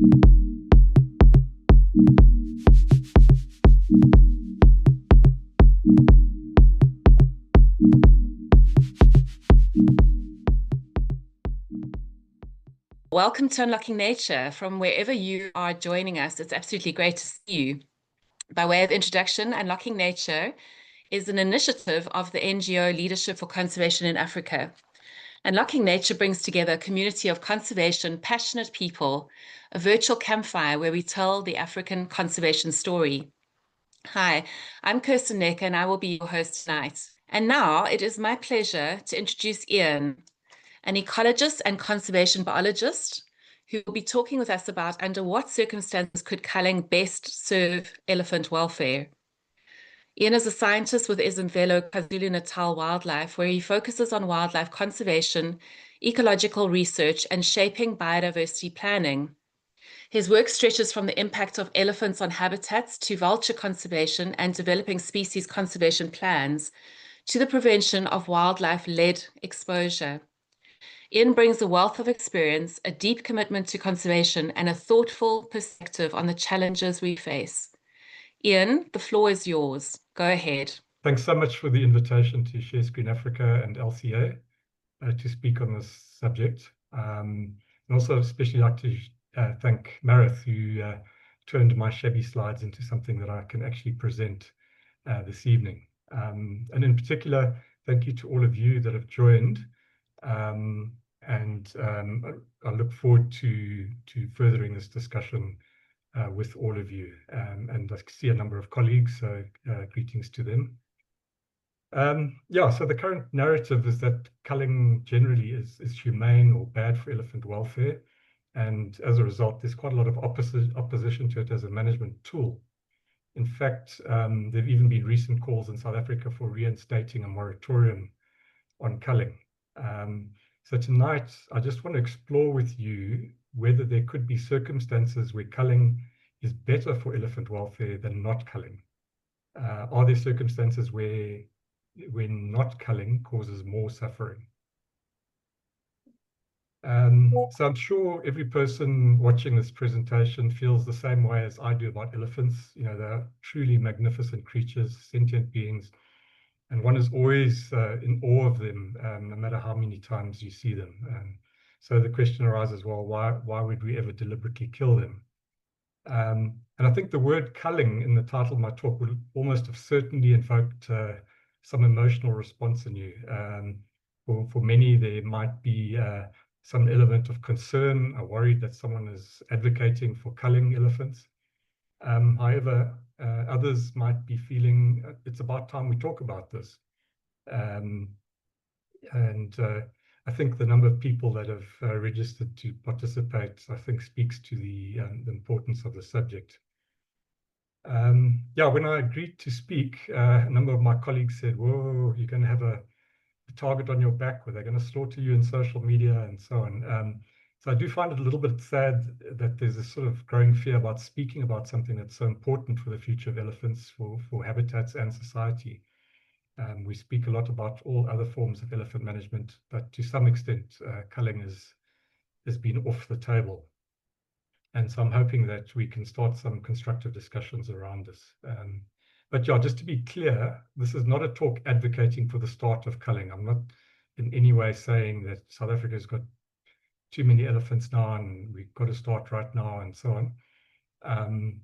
Welcome to Unlocking Nature from wherever you are joining us. It's absolutely great to see you. By way of introduction, Unlocking Nature is an initiative of the NGO Leadership for Conservation in Africa. Unlocking Nature brings together a community of conservation passionate people, a virtual campfire where we tell the African conservation story. Hi, I'm Kirsten Necker and I will be your host tonight. And now it is my pleasure to introduce Ian, an ecologist and conservation biologist who will be talking with us about under what circumstances could culling best serve elephant welfare. Ian is a scientist with Ezemvelo, KwaZulu-Natal Wildlife, where he focuses on wildlife conservation, ecological research, and shaping biodiversity planning. His work stretches from the impact of elephants on habitats to vulture conservation and developing species conservation plans to the prevention of wildlife-led exposure. Ian brings a wealth of experience, a deep commitment to conservation, and a thoughtful perspective on the challenges we face. Ian, the floor is yours. Go ahead. Thanks so much for the invitation to Share Screen Africa and LCA to speak on this subject. And also especially like to thank Marith, who turned my shabby slides into something that I can actually present this evening. And in particular, thank you to all of you that have joined. I look forward to furthering this discussion with all of you. And I see a number of colleagues, so greetings to them. So the current narrative is that culling generally is humane or bad for elephant welfare. And as a result, there's quite a lot of opposition to it as a management tool. In fact, there have even been recent calls in South Africa for reinstating a moratorium on culling. So tonight, I just want to explore with you whether there could be circumstances where culling is better for elephant welfare than not culling. Are there circumstances where not culling causes more suffering? So I'm sure every person watching this presentation feels the same way as I do about elephants. You know, they're truly magnificent creatures, sentient beings, and one is always in awe of them, no matter how many times you see them. So the question arises, well, why would we ever deliberately kill them? And I think the word culling in the title of my talk would almost have certainly invoked some emotional response in you. For many, there might be some element of concern, or worried that someone is advocating for culling elephants. However, others might be feeling it's about time we talk about this. I think the number of people that have registered to participate, I think, speaks to the importance of the subject. When I agreed to speak, a number of my colleagues said, whoa, you're going to have a target on your back where they're going to slaughter you in social media and so on. So I do find it a little bit sad that there's a sort of growing fear about speaking about something that's so important for the future of elephants, for habitats and society. We speak a lot about all other forms of elephant management, but to some extent, culling has been off the table. And so I'm hoping that we can start some constructive discussions around this. But yeah, just to be clear, this is not a talk advocating for the start of culling. I'm not in any way saying that South Africa's got too many elephants now and we've got to start right now and so on.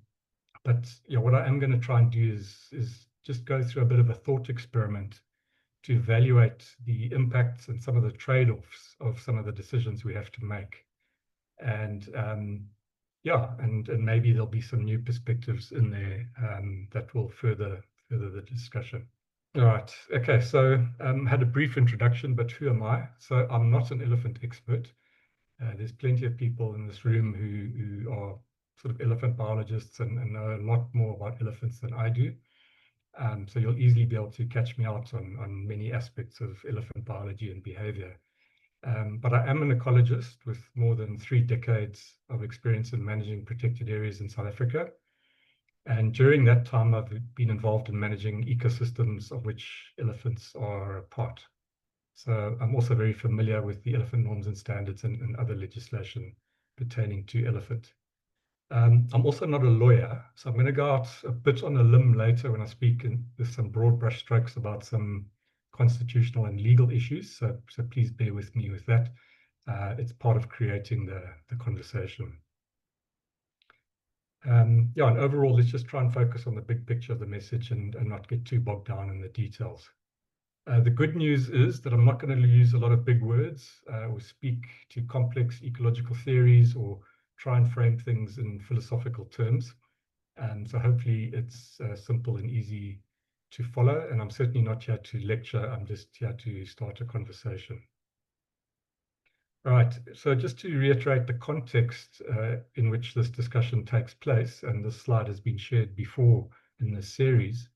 But yeah, what I am going to try and do is just go through a bit of a thought experiment to evaluate the impacts and some of the trade-offs of some of the decisions we have to make. And and maybe there'll be some new perspectives in there that will further the discussion. All right, okay, so had a brief introduction, but who am I? So I'm not an elephant expert. There's plenty of people in this room who are sort of elephant biologists and know a lot more about elephants than I do. So you'll easily be able to catch me out on many aspects of elephant biology and behavior. But I am an ecologist with more than 3 decades of experience in managing protected areas in South Africa. And during that time, I've been involved in managing ecosystems of which elephants are a part. So I'm also very familiar with the elephant norms and standards and other legislation pertaining to elephant. I'm also not a lawyer, so I'm going to go out a bit on a limb later when I speak with some broad brush strokes about some constitutional and legal issues. So please bear with me with that. It's part of creating the conversation. Yeah, and overall, let's just try and focus on the big picture of the message and not get too bogged down in the details. The good news is that I'm not going to use a lot of big words or speak to complex ecological theories or try and frame things in philosophical terms. So hopefully it's simple and easy to follow. And I'm certainly not here to lecture. I'm just here to start a conversation. Right. So just to reiterate the context in which this discussion takes place, and this slide has been shared before in this series,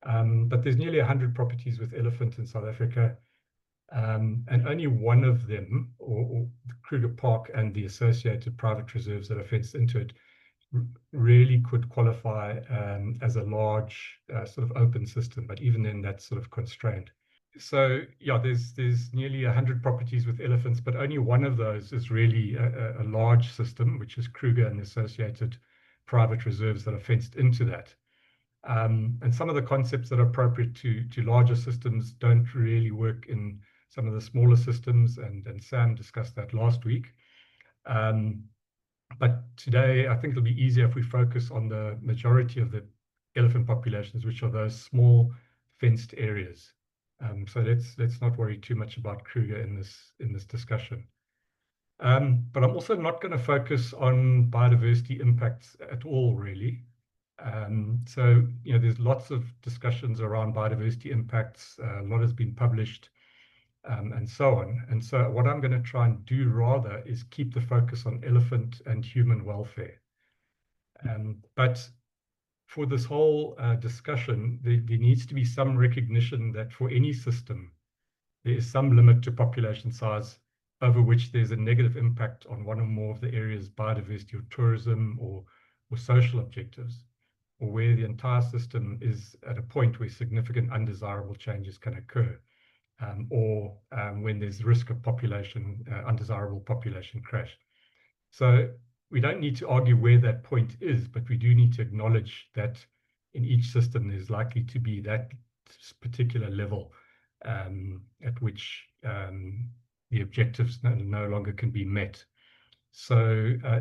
but there's nearly 100 properties with elephant in South Africa. And only one of them, or Kruger Park and the associated private reserves that are fenced into it, really could qualify as a large sort of open system, but even then that's sort of constrained. So yeah, there's nearly 100 properties with elephants, but only one of those is really a large system, which is Kruger and the associated private reserves that are fenced into that. And some of the concepts that are appropriate to larger systems don't really work in some of the smaller systems, and Sam discussed that last week. But today, I think it'll be easier if we focus on the majority of the elephant populations, which are those small fenced areas. So let's not worry too much about Kruger in this discussion. But I'm also not going to focus on biodiversity impacts at all, really. So there's lots of discussions around biodiversity impacts. A lot has been published. And so on. And so what I'm going to try and do rather is keep the focus on elephant and human welfare. But for this whole discussion, there needs to be some recognition that for any system, there is some limit to population size over which there's a negative impact on one or more of the area's biodiversity or tourism or social objectives, or where the entire system is at a point where significant undesirable changes can occur. Or when there's risk of undesirable population crash. So we don't need to argue where that point is, but we do need to acknowledge that in each system there's likely to be that particular level at which the objectives no longer can be met. So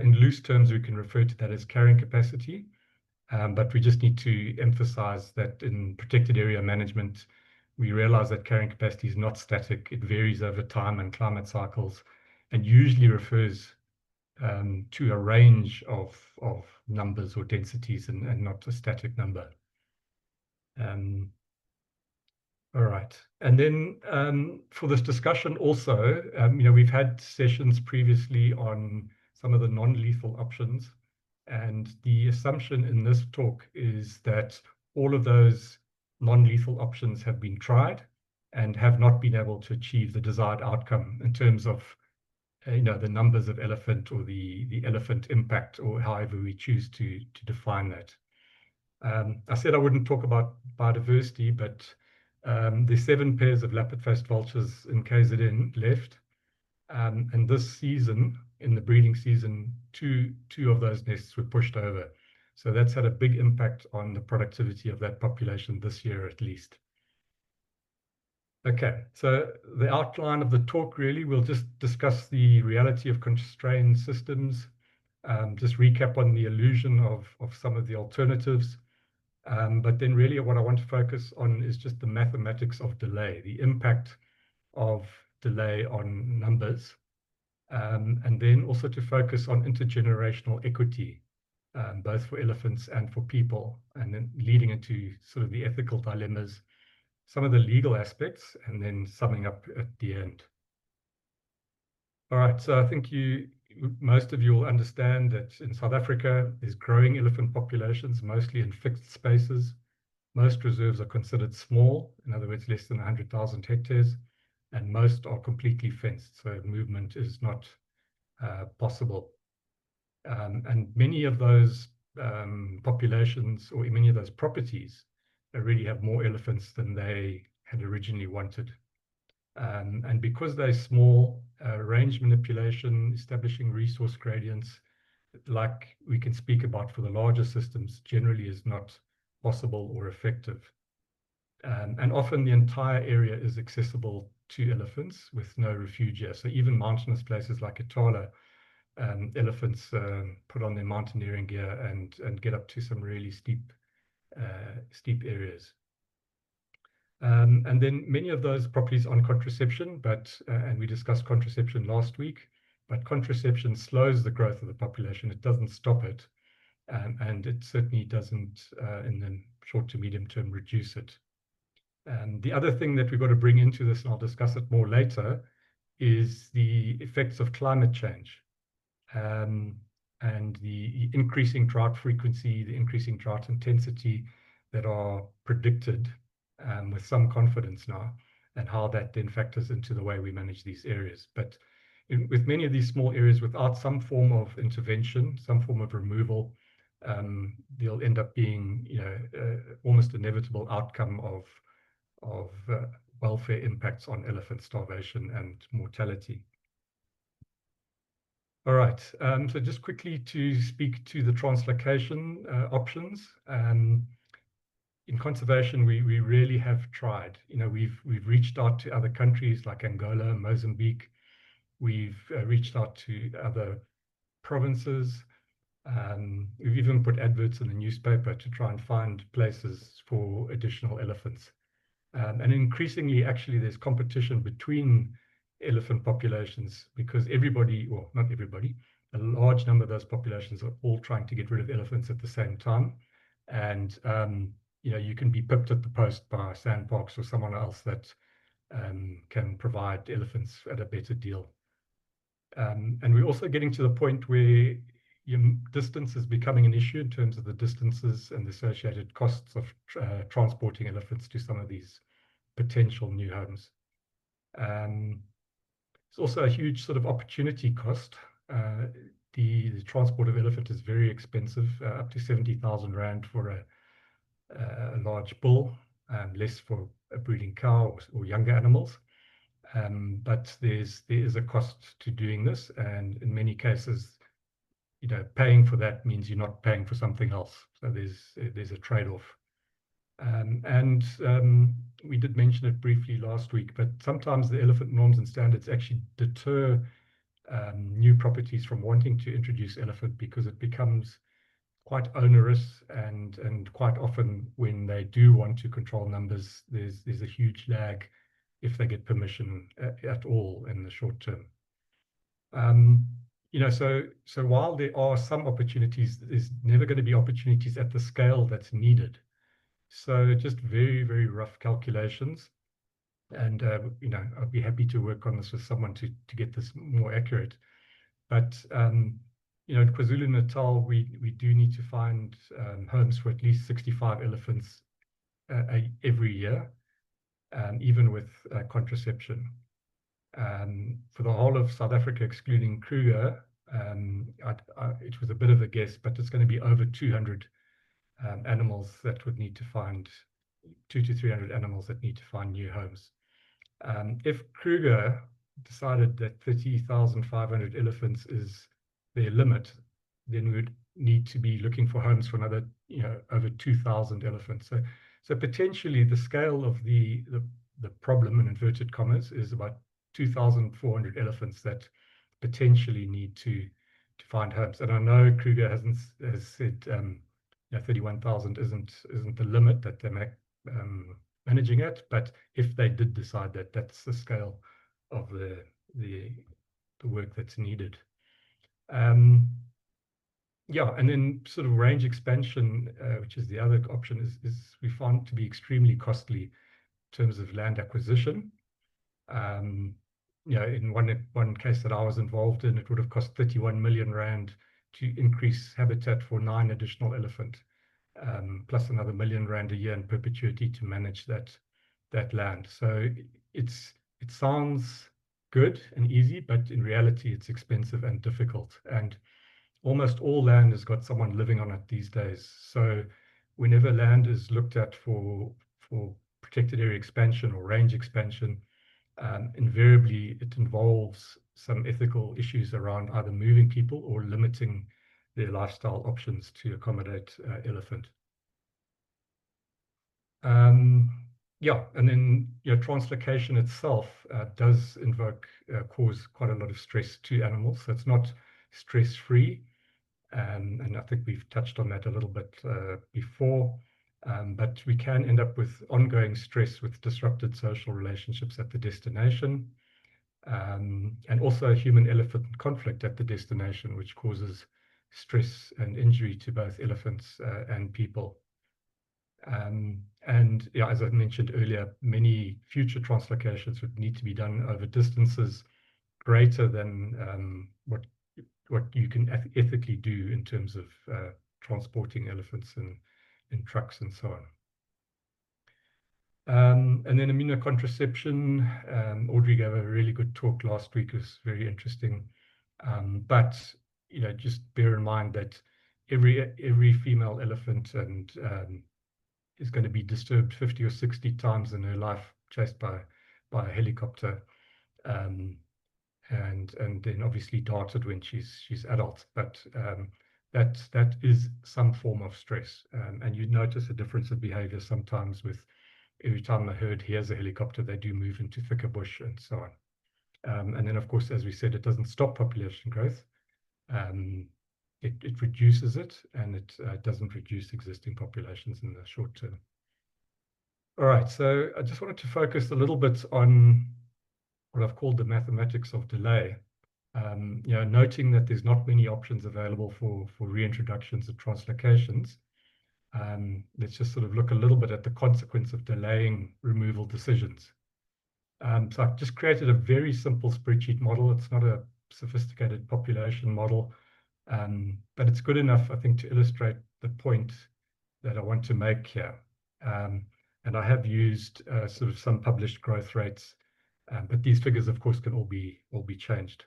in loose terms, we can refer to that as carrying capacity. But we just need to emphasize that in protected area management, we realize that carrying capacity is not static. It varies over time and climate cycles, and usually refers to a range of numbers or densities and not a static number. All right. And then for this discussion also, we've had sessions previously on some of the non-lethal options. And the assumption in this talk is that all of those non-lethal options have been tried and have not been able to achieve the desired outcome in terms of the numbers of elephant or the elephant impact, or however we choose to define that. I said I wouldn't talk about biodiversity, but there's 7 pairs of lappet-faced vultures in KZN left. And this season, in the breeding season, two of those nests were pushed over. So that's had a big impact on the productivity of that population this year, at least. Okay, so the outline of the talk, really, we'll just discuss the reality of constrained systems, just recap on the illusion of some of the alternatives. But then really what I want to focus on is just the mathematics of delay, the impact of delay on numbers. And then also to focus on intergenerational equity, both for elephants and for people, and then leading into sort of the ethical dilemmas, some of the legal aspects, and then summing up at the end. All right, so I think most of you will understand that in South Africa, there's growing elephant populations, mostly in fixed spaces. Most reserves are considered small, in other words, less than 100,000 hectares, and most are completely fenced, so movement is not possible. And many of those populations, or many of those properties, really have more elephants than they had originally wanted. And because they're small, range manipulation, establishing resource gradients, like we can speak about for the larger systems, generally is not possible or effective. And often the entire area is accessible to elephants with no refugia. So even mountainous places like Itala, elephants put on their mountaineering gear and get up to some really steep areas. And then many of those properties on contraception, and we discussed contraception last week, but contraception slows the growth of the population. It doesn't stop it, and it certainly doesn't, in the short to medium term, reduce it. The other thing that we've got to bring into this, and I'll discuss it more later, is the effects of climate change. And the increasing drought frequency, the increasing drought intensity that are predicted with some confidence now, and how that then factors into the way we manage these areas. But with many of these small areas, without some form of intervention, some form of removal, they'll end up being, almost inevitable outcome of welfare impacts on elephant starvation and mortality. All right, so just quickly to speak to the translocation options. In conservation, we really have tried. We've reached out to other countries like Angola, Mozambique. We've reached out to other provinces. We've even put adverts in the newspaper to try and find places for additional elephants. And increasingly, actually, there's competition between elephant populations because everybody, well, not everybody, a large number of those populations are all trying to get rid of elephants at the same time. And, you can be pipped at the post by Sandparks or someone else that can provide elephants at a better deal. And we're also getting to the point where distance is becoming an issue in terms of the distances and the associated costs of transporting elephants to some of these potential new homes. It's also a huge sort of opportunity cost. The transport of elephant is very expensive, up to 70,000 Rand for a large bull, less for a breeding cow or younger animals. But there is a cost to doing this, and in many cases, paying for that means you're not paying for something else. So there's a trade-off. And we did mention it briefly last week, but sometimes the elephant norms and standards actually deter new properties from wanting to introduce elephant because it becomes quite onerous, and quite often when they do want to control numbers, there's a huge lag if they get permission at all in the short term. So while there are some opportunities, there's never going to be opportunities at the scale that's needed. So just very, very rough calculations. And, I'd be happy to work on this with someone to get this more accurate. But, in KwaZulu-Natal, we do need to find homes for at least 65 elephants every year, even with contraception. For the whole of South Africa, excluding Kruger, it was a bit of a guess, but it's going to be over 200 animals that would need to find, 200 to 300 animals that need to find new homes. If Kruger decided that 30,500 elephants is their limit, then we would need to be looking for homes for another, over 2,000 elephants. So potentially the scale of the problem, in inverted commas, is about 2,400 elephants that potentially need to find homes. And I know Kruger has said 31,000 isn't the limit that they're managing at, but if they did decide that, that's the scale of the work that's needed. Yeah, and then sort of range expansion, which is the other option, is we found to be extremely costly in terms of land acquisition. In one case that I was involved in, it would have cost 31 million Rand to increase habitat for 9 additional elephant, plus another 1 million Rand a year in perpetuity to manage that land. So it sounds good and easy, but in reality, it's expensive and difficult. And almost all land has got someone living on it these days. So whenever land is looked at for protected area expansion or range expansion, invariably it involves some ethical issues around either moving people or limiting their lifestyle options to accommodate elephant. Yeah, and then translocation itself does cause quite a lot of stress to animals. So it's not stress-free, and I think we've touched on that a little bit before. But we can end up with ongoing stress with disrupted social relationships at the destination, and also human-elephant conflict at the destination, which causes stress and injury to both elephants and people. And yeah, as I mentioned earlier, many future translocations would need to be done over distances greater than what you can ethically do in terms of transporting elephants in trucks and so on. And then immunocontraception. Audrey gave a really good talk last week. It was very interesting. But just bear in mind that every female elephant is going to be disturbed 50 or 60 times in her life, chased by a helicopter, and then obviously darted when she's adult. But that is some form of stress, and you notice a difference of behavior sometimes with every time the herd hears a helicopter, they do move into thicker bush and so on. And then, of course, as we said, it doesn't stop population growth. It reduces it, and it doesn't reduce existing populations in the short term. All right, so I just wanted to focus a little bit on what I've called the mathematics of delay. Noting that there's not many options available for reintroductions and translocations. Let's just sort of look a little bit at the consequence of delaying removal decisions. So I've just created a very simple spreadsheet model. It's not a sophisticated population model, but it's good enough, I think, to illustrate the point that I want to make here. And I have used sort of some published growth rates, but these figures, of course, can all be changed.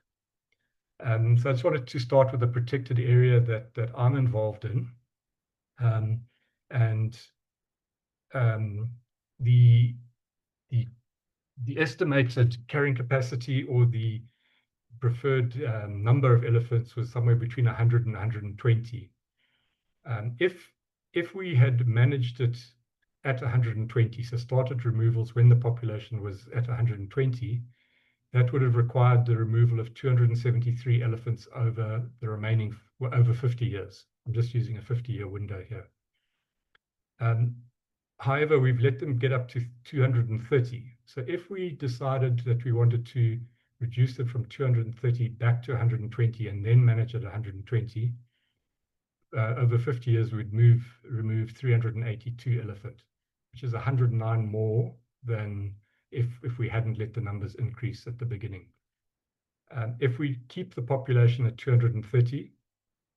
So I just wanted to start with a protected area that I'm involved in. And the estimated carrying capacity, or the preferred number of elephants, was somewhere between 100 and 120. If we had managed it at 120, so started removals when the population was at 120, that would have required the removal of 273 elephants over the remaining, over 50 years. I'm just using a 50-year window here. However, we've let them get up to 230. So if we decided that we wanted to reduce it from 230 back to 120 and then manage at 120, over 50 years, we'd remove 382 elephant, which is 109 more than if we hadn't let the numbers increase at the beginning. If we keep the population at 230,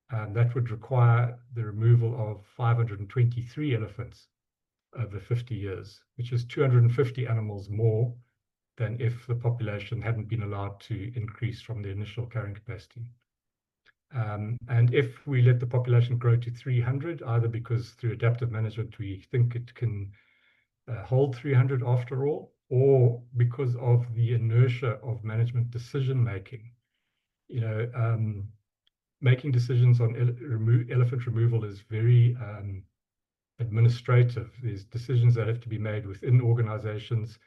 that would require the removal of 523 elephants over 50 years, which is 250 animals more than if the population hadn't been allowed to increase from the initial carrying capacity. And if we let the population grow to 300, either because through adaptive management we think it can hold 300 after all, or because of the inertia of management decision making. Making decisions on elephant removal is very administrative. There's decisions that have to be made within organizations,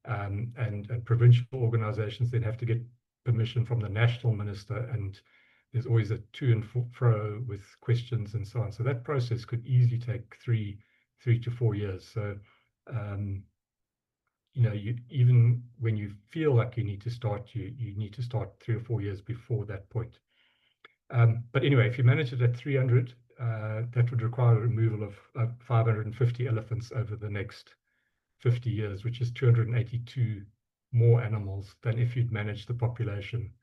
and provincial organizations then have to get permission from the national minister, and there's always a to and fro with questions and so on. So that process could easily take three to 4 years. So even when you feel like you need to start, you need to start 3 or 4 years before that point. But anyway, if you manage it at 300, that would require a removal of 550 elephants over the next 50 years, which is 282 more animals than if you'd managed the population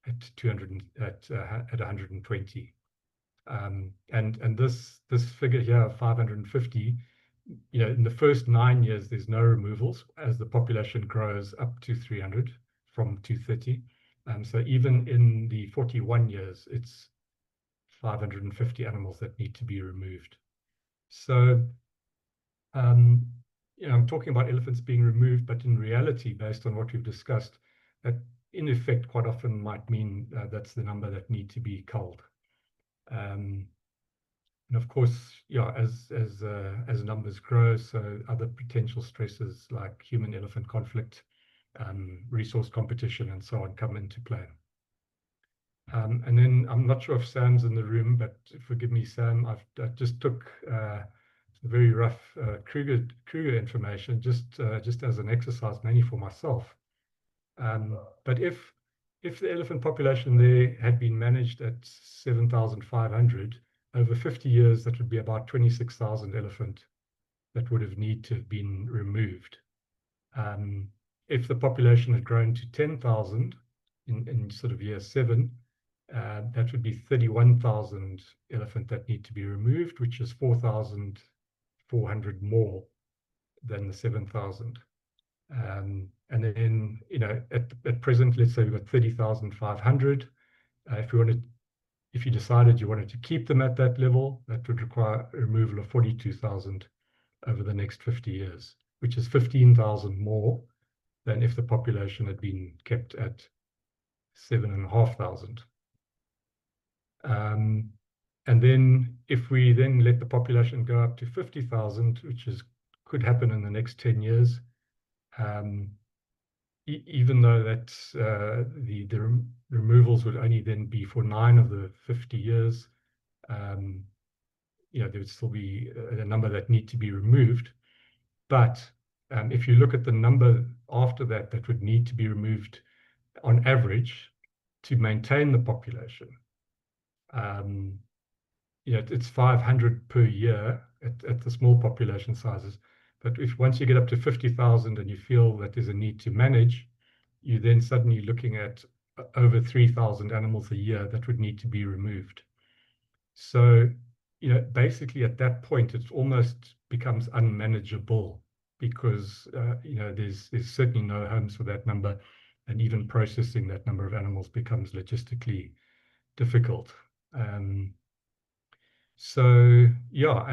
at 120. And this figure here of 550, in the first 9 years, there's no removals as the population grows up to 300 from 230. So even in the 41 years, it's 550 animals that need to be removed. So, I'm talking about elephants being removed, but in reality, based on what we've discussed, that in effect quite often might mean that's the number that need to be culled. And of course, yeah, as numbers grow, so other potential stresses like human-elephant conflict, resource competition, and so on come into play. And then I'm not sure if Sam's in the room, but forgive me, Sam. I just took very rough Kruger information just as an exercise, mainly for myself. But if the elephant population there had been managed at 7,500 over 50 years, that would be about 26,000 elephant that would have need to have been removed. If the population had grown to 10,000 in sort of year 7, that would be 31,000 elephant that need to be removed, which is 4,400 more than the 7,000. And then, at present, let's say we've got 30,500. If you decided you wanted to keep them at that level, that would require a removal of 42,000 over the next 50 years, which is 15,000 more than if the population had been kept at 7,500. And then if we then let the population go up to 50,000, which could happen in the next 10 years, even though that the removals would only then be for 9 of the 50 years, there would still be a number that need to be removed. But if you look at the number after that would need to be removed on average to maintain the population, it's 500 per year at the small population sizes. But if once you get up to 50,000 and you feel that there's a need to manage, you're then suddenly looking at over 3,000 animals a year that would need to be removed. So, basically at that point, it almost becomes unmanageable because, there's certainly no homes for that number, and even processing that number of animals becomes logistically difficult. So yeah,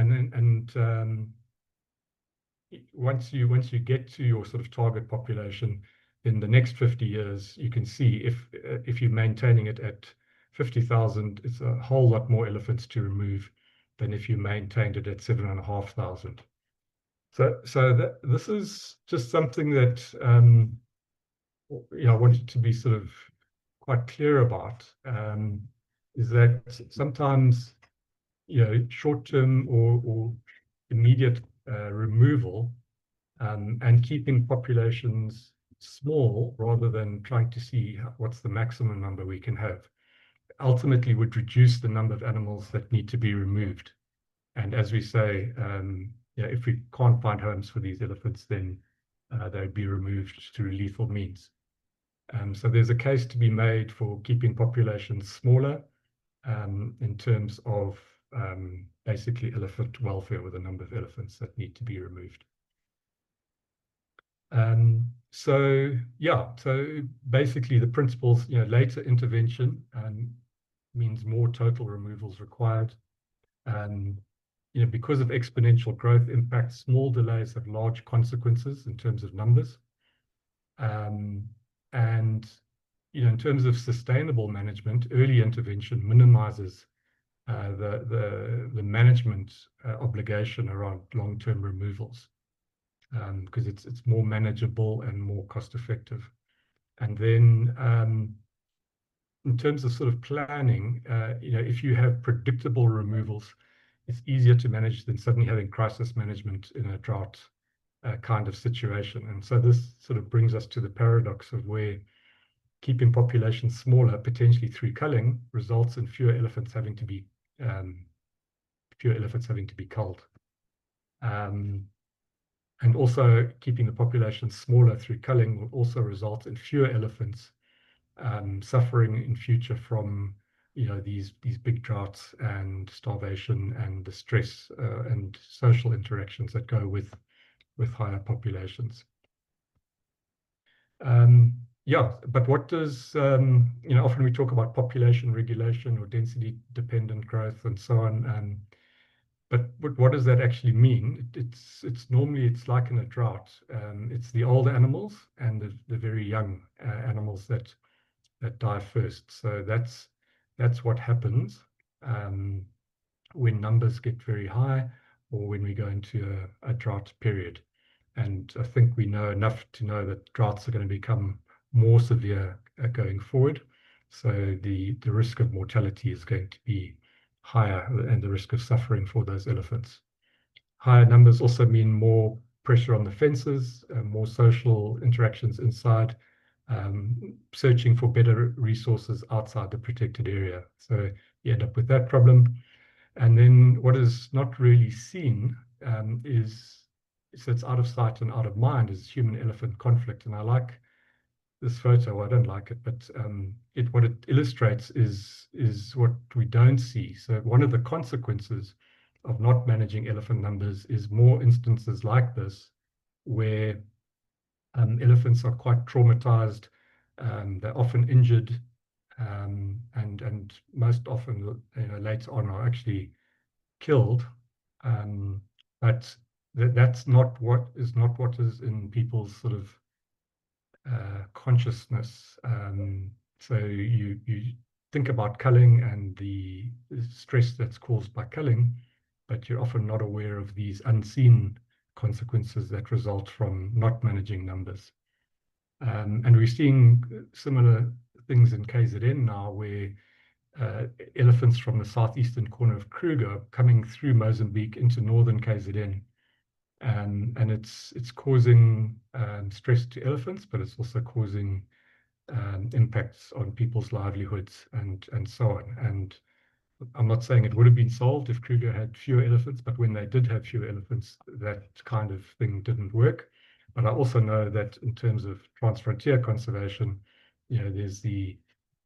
once you get to your sort of target population, in the next 50 years, you can see if you're maintaining it at 50,000, it's a whole lot more elephants to remove than if you maintained it at 7,500. So this is just something that I wanted to be sort of quite clear about, is that sometimes short-term or immediate removal and keeping populations small rather than trying to see what's the maximum number we can have ultimately would reduce the number of animals that need to be removed. And as we say, if we can't find homes for these elephants, then they would be removed through lethal means. So there's a case to be made for keeping populations smaller in terms of basically elephant welfare with a number of elephants that need to be removed. So basically the principles, later intervention means more total removals required. Because of exponential growth impacts, small delays have large consequences in terms of numbers. And in terms of sustainable management, early intervention minimizes the management obligation around long-term removals, because it's more manageable and more cost-effective. And then in terms of sort of planning, if you have predictable removals, it's easier to manage than suddenly having crisis management in a drought kind of situation. And so this sort of brings us to the paradox of where keeping populations smaller, potentially through culling, results in fewer elephants having to be culled. And also keeping the population smaller through culling will also result in fewer elephants suffering in future from these big droughts and starvation and the stress and social interactions that go with higher populations. But what does often we talk about population regulation or density dependent growth and so on. But what does that actually mean? It's normally like in a drought. It's the older animals and the very young animals that die first. So that's what happens. when numbers get very high or when we go into a drought period. And I think we know enough to know that droughts are going to become more severe going forward. So the risk of mortality is going to be higher, and the risk of suffering for those elephants. Higher numbers also mean more pressure on the fences, more social interactions inside, searching for better resources outside the protected area. So you end up with that problem. And then what is not really seen so it's out of sight and out of mind, is human-elephant conflict. And I like this photo. Well, I don't like it, but what it illustrates is what we don't see. So one of the consequences of not managing elephant numbers is more instances like this, where elephants are quite traumatized. They're often injured, and most often, later on, are actually killed. But that's not what is in people's sort of consciousness. So you think about culling and the stress that's caused by culling, but you're often not aware of these unseen consequences that result from not managing numbers. And we're seeing similar things in KZN now, where elephants from the southeastern corner of Kruger coming through Mozambique into northern KZN. And it's causing stress to elephants, but it's also causing impacts on people's livelihoods and so on. And I'm not saying it would have been solved if Kruger had fewer elephants, but when they did have fewer elephants, that kind of thing didn't work. But I also know that in terms of transfrontier conservation, there's the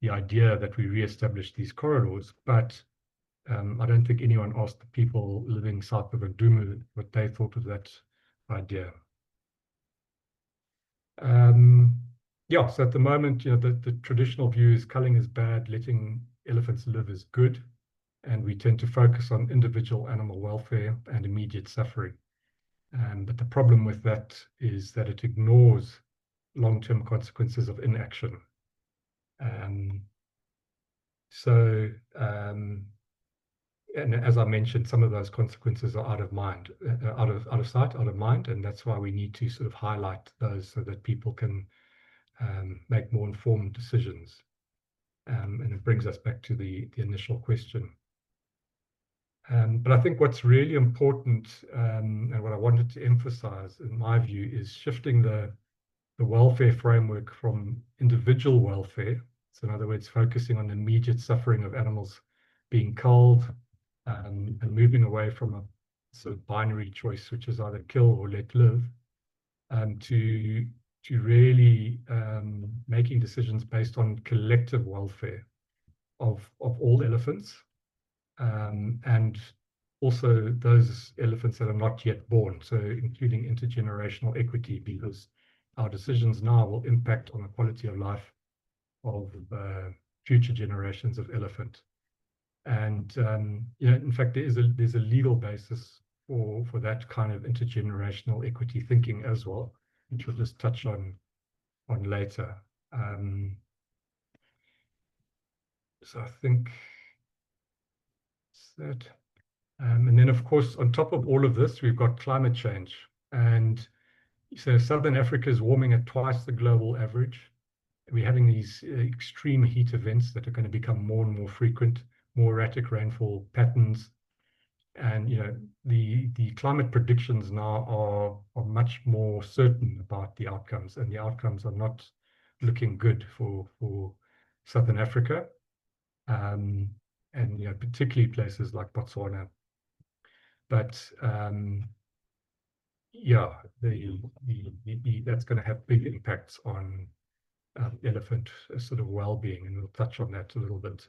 idea that we reestablish these corridors, but I don't think anyone asked the people living south of Ndumu what they thought of that idea. Yeah, so at the moment, the traditional view is culling is bad, letting elephants live is good, and we tend to focus on individual animal welfare and immediate suffering. But the problem with that is that it ignores long-term consequences of inaction. And as I mentioned, some of those consequences are out of mind, out of sight, out of mind, and that's why we need to sort of highlight those so that people can make more informed decisions. And it brings us back to the initial question. But I think what's really important, and what I wanted to emphasize, in my view, is shifting the welfare framework from individual welfare, so in other words, focusing on immediate suffering of animals being culled, and moving away from a sort of binary choice, which is either kill or let live, to really making decisions based on collective welfare of all elephants, and also those elephants that are not yet born, so including intergenerational equity, because our decisions now will impact on the quality of life of future generations of elephant. And in fact, there's a legal basis for that kind of intergenerational equity thinking as well, which we'll just touch on later. So I think that, and then of course, on top of all of this, we've got climate change. And so Southern Africa is warming at twice the global average. We're having these extreme heat events that are going to become more and more frequent, more erratic rainfall patterns. And the climate predictions now are much more certain about the outcomes, and the outcomes are not looking good for Southern Africa, and particularly places like Botswana. But yeah, that's going to have big impacts on elephant sort of well-being, and we'll touch on that a little bit.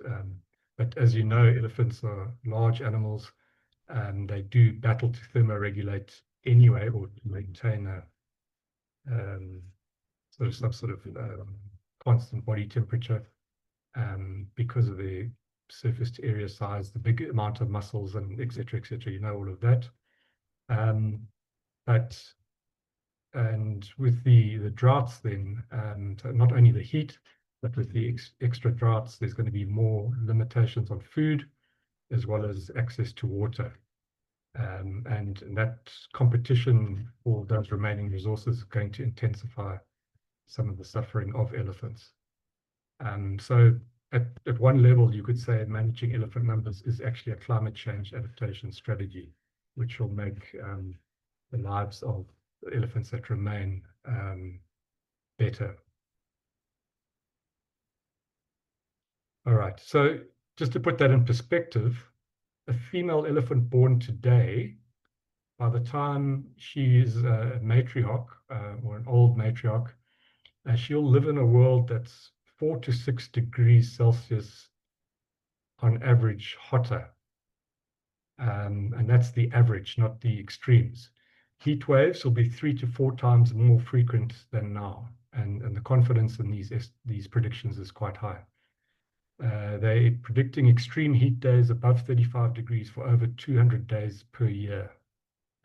But as you know, elephants are large animals, and they do battle to thermoregulate anyway, or to maintain a some sort of constant body temperature, because of the surface to area size, the big amount of muscles, and et cetera, all of that. And with the droughts then, so not only the heat, but with the extra droughts, there's going to be more limitations on food. as well as access to water. And that competition for those remaining resources is going to intensify some of the suffering of elephants. So at one level, you could say managing elephant numbers is actually a climate change adaptation strategy, which will make the lives of the elephants that remain better. All right, so just to put that in perspective, a female elephant born today, by the time she's a matriarch or an old matriarch, she'll live in a world that's 4 to 6 degrees Celsius on average hotter. And that's the average, not the extremes. Heat waves will be 3 to 4 times more frequent than now. And the confidence in these predictions is quite high. They're predicting extreme heat days above 35 degrees for over 200 days per year,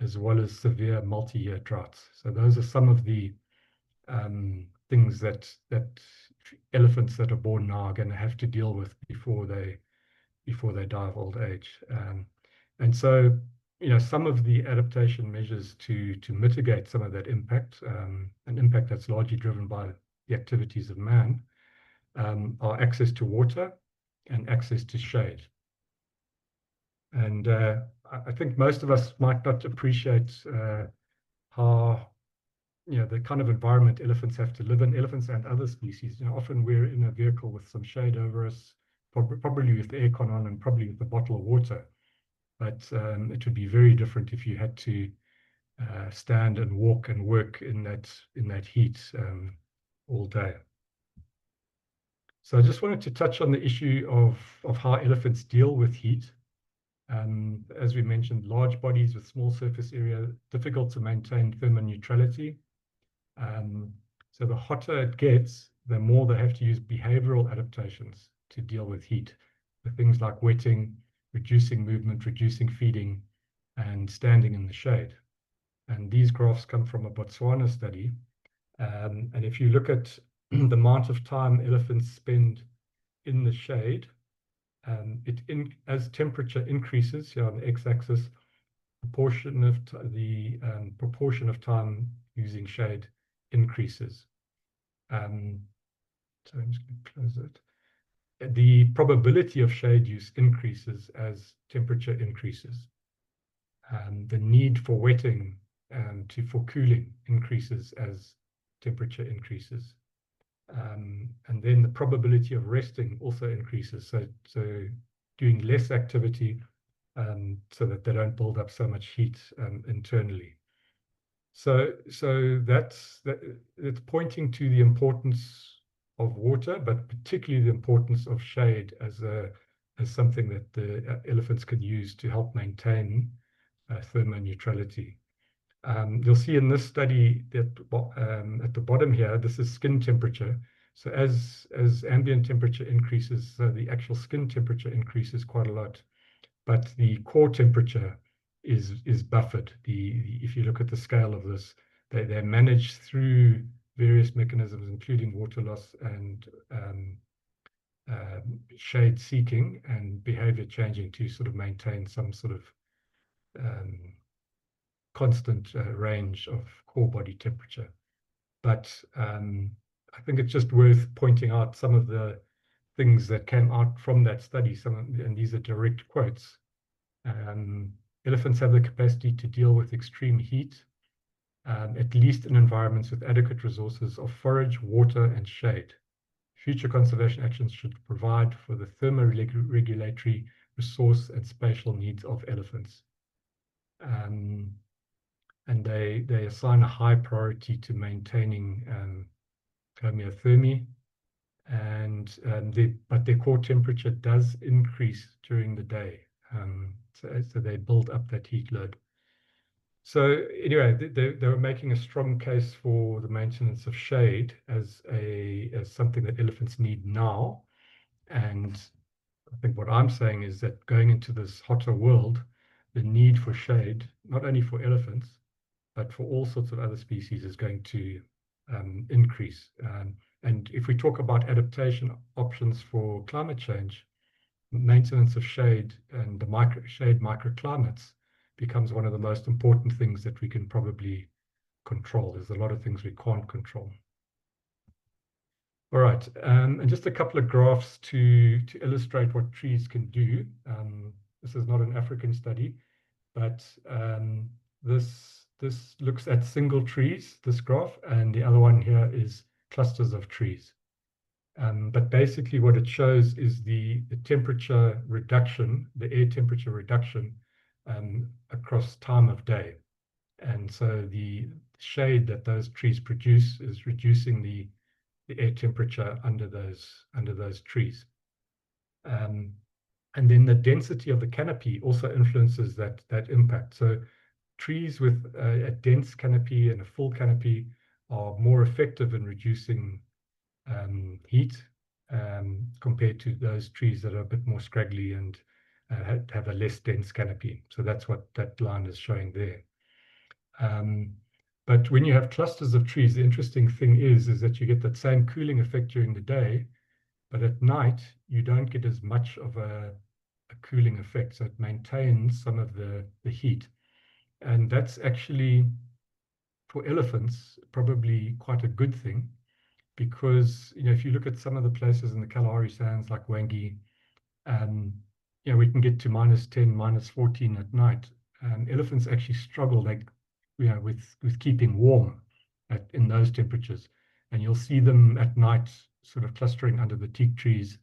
as well as severe multi-year droughts. So those are some of the things that elephants that are born now are going to have to deal with before they die of old age. And so, some of the adaptation measures to mitigate some of that impact, an impact that's largely driven by the activities of man, are access to water and access to shade. And I think most of us might not appreciate how, the kind of environment elephants have to live in, elephants and other species. Often we're in a vehicle with some shade over us, probably with the aircon on and probably with a bottle of water. But it would be very different if you had to stand and walk and work in that heat all day. So I just wanted to touch on the issue of how elephants deal with heat. As we mentioned, large bodies with small surface area, difficult to maintain thermoneutrality. So the hotter it gets, the more they have to use behavioral adaptations to deal with heat. The things like wetting, reducing movement, reducing feeding, and standing in the shade. And these graphs come from a Botswana study. And if you look at the amount of time elephants spend in the shade, as temperature increases here on the x-axis, the proportion of time using shade increases. So I'm just going to close it. The probability of shade use increases as temperature increases. The need for wetting for cooling increases as temperature increases. And then the probability of resting also increases. So doing less activity so that they don't build up so much heat internally. So it's pointing to the importance of water, but particularly the importance of shade as something that the elephants could use to help maintain thermoneutrality. You'll see in this study that at the bottom here, this is skin temperature. So as ambient temperature increases, the actual skin temperature increases quite a lot, but the core temperature is buffered. If you look at the scale of this, they're managed through various mechanisms, including water loss and shade seeking and behavior changing to sort of maintain some sort of constant range of core body temperature. But I think it's just worth pointing out some of the things that came out from that study, and these are direct quotes. Elephants have the capacity to deal with extreme heat, at least in environments with adequate resources of forage, water, and shade. Future conservation actions should provide for the thermoregulatory resource and spatial needs of elephants. And they assign a high priority to maintaining homeothermy, but their core temperature does increase during the day. So they build up that heat load. So anyway, they were making a strong case for the maintenance of shade as something that elephants need now. And I think what I'm saying is that going into this hotter world, the need for shade, not only for elephants, but for all sorts of other species, is going to increase. And if we talk about adaptation options for climate change, maintenance of shade and the shade microclimates becomes one of the most important things that we can probably control. There's a lot of things we can't control. All right, and just a couple of graphs to illustrate what trees can do. This is not an African study, but this looks at single trees, this graph, and the other one here is clusters of trees. But basically what it shows is the temperature reduction, the air temperature reduction across time of day. And so the shade that those trees produce is reducing the air temperature under those trees. And then the density of the canopy also influences that impact. So trees with a dense canopy and a full canopy are more effective in reducing heat compared to those trees that are a bit more scraggly and have a less dense canopy. So that's what that line is showing there. But when you have clusters of trees, the interesting thing is that you get that same cooling effect during the day, but at night you don't get as much of a cooling effect. So it maintains some of the heat. And that's actually, for elephants, probably quite a good thing, because if you look at some of the places in the Kalahari Sands like Wangi, we can get to -10, -14 at night. Elephants actually struggle with keeping warm in those temperatures, and you'll see them at night sort of clustering under the teak trees.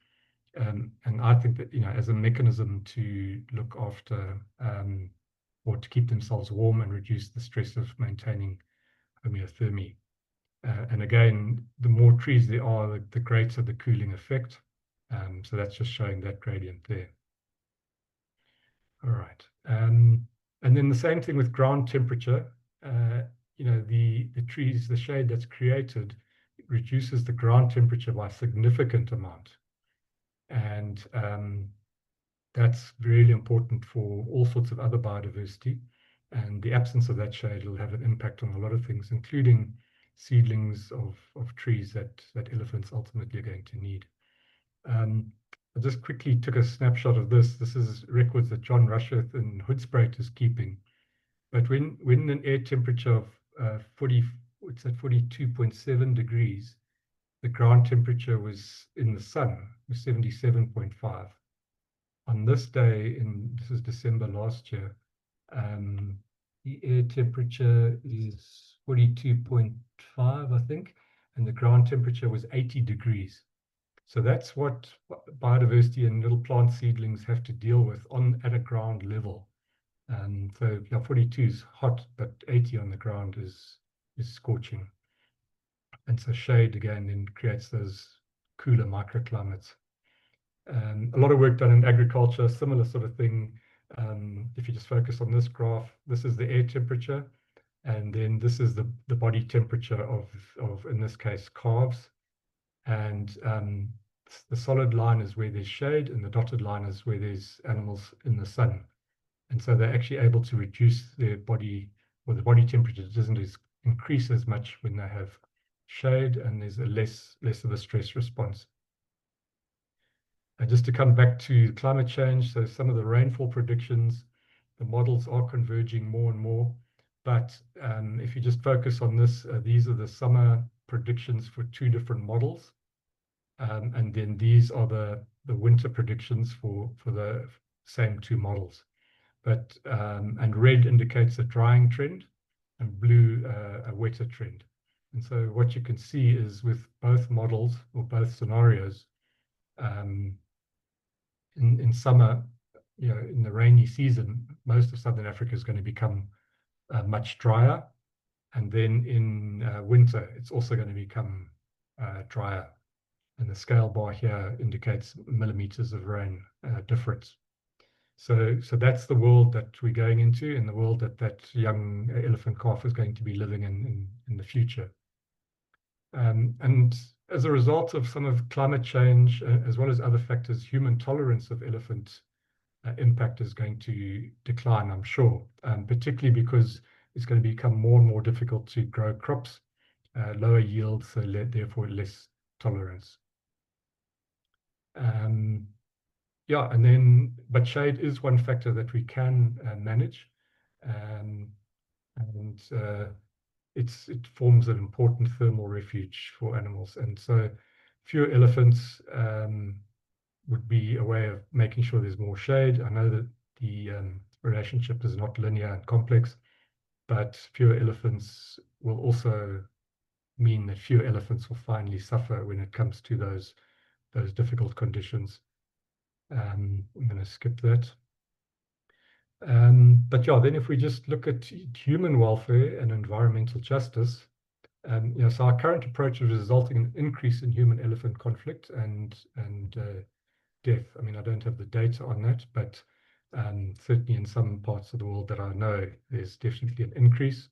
And I think that as a mechanism to look after or to keep themselves warm and reduce the stress of maintaining homeothermy. And again, the more trees there are, the greater the cooling effect. So that's just showing that gradient there. All right. And then the same thing with ground temperature. The trees, the shade that's created reduces the ground temperature by a significant amount. And that's really important for all sorts of other biodiversity. And the absence of that shade will have an impact on a lot of things, including seedlings of trees that elephants ultimately are going to need. I just quickly took a snapshot of this. This is records that John Rushworth in Hoedspruit is keeping. But when an air temperature of 42.7 degrees, the ground temperature was in the sun was 77.5. On this day, this is December last year, the air temperature is 42.5, I think, and the ground temperature was 80 degrees. So that's what biodiversity and little plant seedlings have to deal with at a ground level. So 42 is hot, but 80 on the ground is scorching. And so shade again then creates those cooler microclimates. A lot of work done in agriculture, similar sort of thing. If you just focus on this graph, this is the air temperature, and then this is the body temperature of in this case calves. And the solid line is where there's shade, and the dotted line is where there's animals in the sun. And so they're actually able to reduce their body, or the body temperature doesn't increase as much when they have shade, and there's a less of a stress response. And just to come back to climate change, so some of the rainfall predictions, the models are converging more and more. But if you just focus on this, these are the summer predictions for two different models. And then these are the winter predictions for the same two models. But and red indicates a drying trend, and blue a wetter trend. And so what you can see is with both models or both scenarios, in summer, in the rainy season, most of Southern Africa is going to become much drier. And then in winter, it's also going to become drier. And the scale bar here indicates millimeters of rain difference. So that's the world that we're going into, and the world that young elephant calf is going to be living in the future. And as a result of some of climate change, as well as other factors, human tolerance of elephant impact is going to decline, I'm sure, particularly because it's going to become more and more difficult to grow crops, lower yields, so therefore less tolerance. yeah, and then, but shade is one factor that we can manage. Um, and it forms an important thermal refuge for animals. And so fewer elephants would be a way of making sure there's more shade. I know that the relationship is not linear and complex, but fewer elephants will also mean that fewer elephants will finally suffer when it comes to those difficult conditions. I'm going to skip that. But yeah, then if we just look at human welfare and environmental justice, so our current approach is resulting in an increase in human-elephant conflict and death. I mean, I don't have the data on that, but certainly in some parts of the world that I know, there's definitely an increase.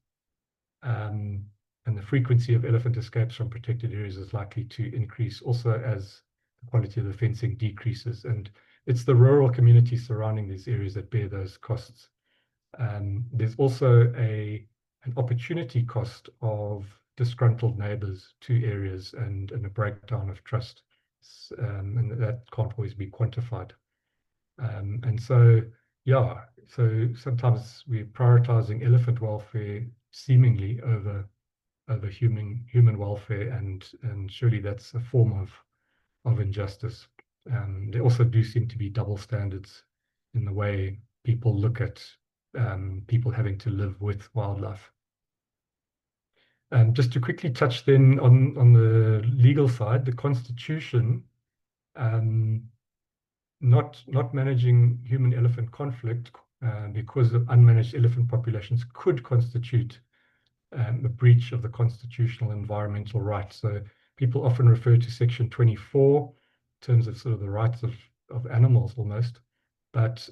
And the frequency of elephant escapes from protected areas is likely to increase also as the quality of the fencing decreases. And it's the rural communities surrounding these areas that bear those costs. There's also an opportunity cost of disgruntled neighbors to areas and a breakdown of trust. And that can't always be quantified. And so, yeah, so sometimes we're prioritizing elephant welfare seemingly over human welfare, and surely that's a form of injustice. There also do seem to be double standards in the way people look at people having to live with wildlife. Just to quickly touch then on the legal side, the Constitution, not managing human-elephant conflict because of unmanaged elephant populations could constitute a breach of the constitutional environmental rights. So people often refer to Section 24 in terms of sort of the rights of animals almost, but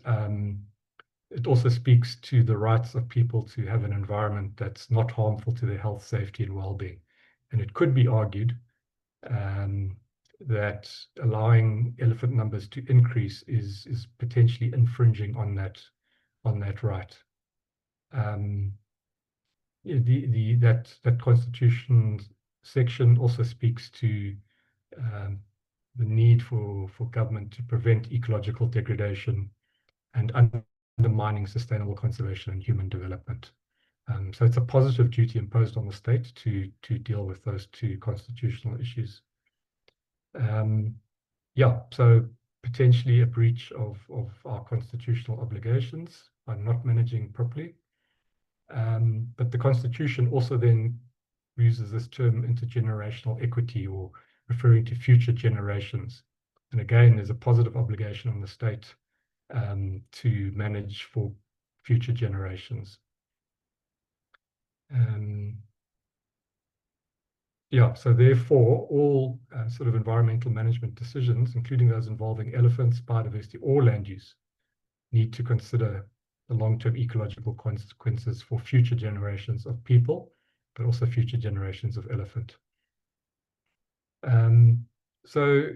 it also speaks to the rights of people to have an environment that's not harmful to their health, safety, and well-being. And it could be argued that allowing elephant numbers to increase is potentially infringing on that right. That Constitution section also speaks to the need for government to prevent ecological degradation and undermining sustainable conservation and human development. So it's a positive duty imposed on the state to deal with those two constitutional issues. Yeah, so potentially a breach of our constitutional obligations by not managing properly. But the Constitution also then uses this term intergenerational equity, or referring to future generations. And again, there's a positive obligation on the state to manage for future generations. Yeah, so therefore, all sort of environmental management decisions, including those involving elephants, biodiversity, or land use, need to consider the long-term ecological consequences for future generations of people, but also future generations of elephant. So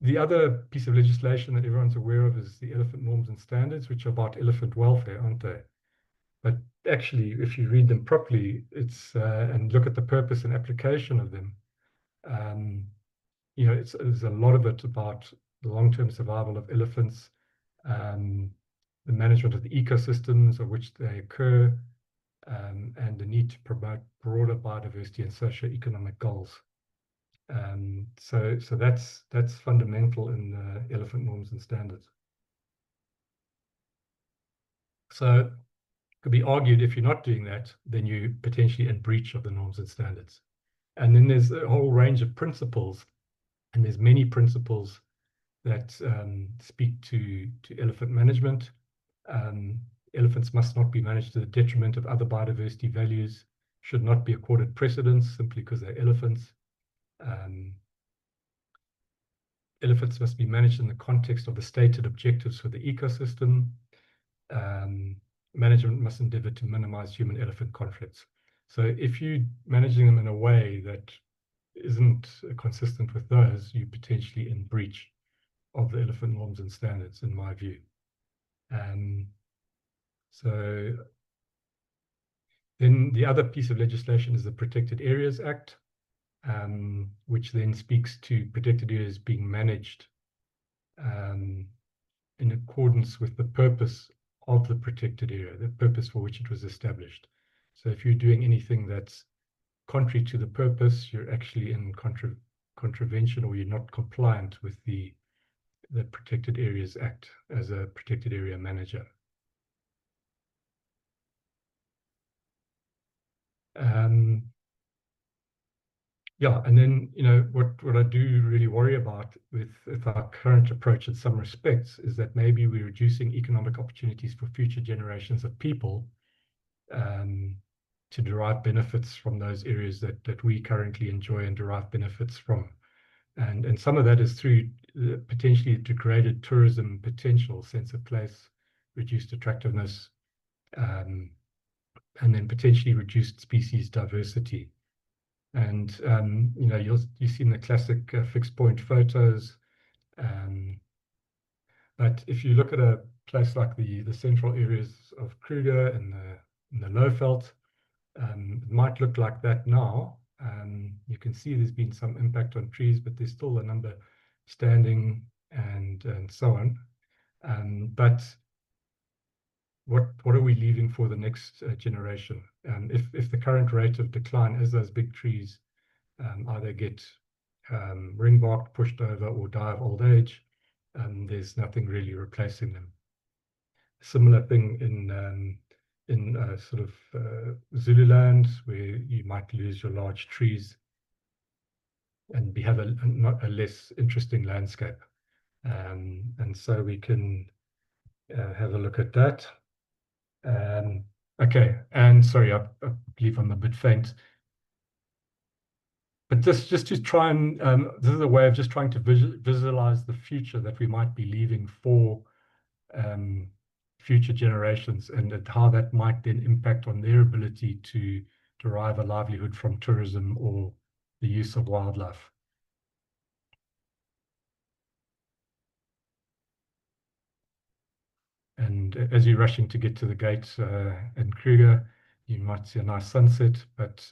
the other piece of legislation that everyone's aware of is the elephant norms and standards, which are about elephant welfare, aren't they? But actually, if you read them properly, it's and look at the purpose and application of them, there's a lot of it about the long-term survival of elephants, the management of the ecosystems of which they occur, and the need to promote broader biodiversity and socio-economic goals. So that's fundamental in the elephant norms and standards. So it could be argued if you're not doing that, then you're potentially in breach of the norms and standards. And then there's a whole range of principles, and there's many principles that speak to elephant management. Elephants must not be managed to the detriment of other biodiversity values, should not be accorded precedence simply because they're elephants. Elephants must be managed in the context of the stated objectives for the ecosystem. Management must endeavor to minimize human-elephant conflicts. So if you're managing them in a way that isn't consistent with those, you're potentially in breach of the elephant norms and standards, in my view. So then the other piece of legislation is the Protected Areas Act, which then speaks to protected areas being managed in accordance with the purpose of the protected area, the purpose for which it was established. So if you're doing anything that's contrary to the purpose, you're actually in contravention, or you're not compliant with the Protected Areas Act as a protected area manager. Yeah, and then, what I do really worry about with our current approach in some respects is that maybe we're reducing economic opportunities for future generations of people to derive benefits from those areas that we currently enjoy and derive benefits from. And some of that is through potentially degraded tourism potential, sense of place, reduced attractiveness, and then potentially reduced species diversity. And you've seen the classic fixed point photos. But if you look at a place like the central areas of Kruger and the Lowveld, it might look like that now. You can see there's been some impact on trees, but there's still a number standing and so on. But what are we leaving for the next generation? If the current rate of decline as those big trees either get ring-barked, pushed over, or die of old age, there's nothing really replacing them. Similar thing in sort of Zululand, where you might lose your large trees and have a less interesting landscape. And so we can have a look at that. Okay, and sorry, I believe I'm a bit faint. But just to try and, this is a way of just trying to visualize the future that we might be leaving for future generations, and how that might then impact on their ability to derive a livelihood from tourism or the use of wildlife. And as you're rushing to get to the gate in Kruger, you might see a nice sunset, but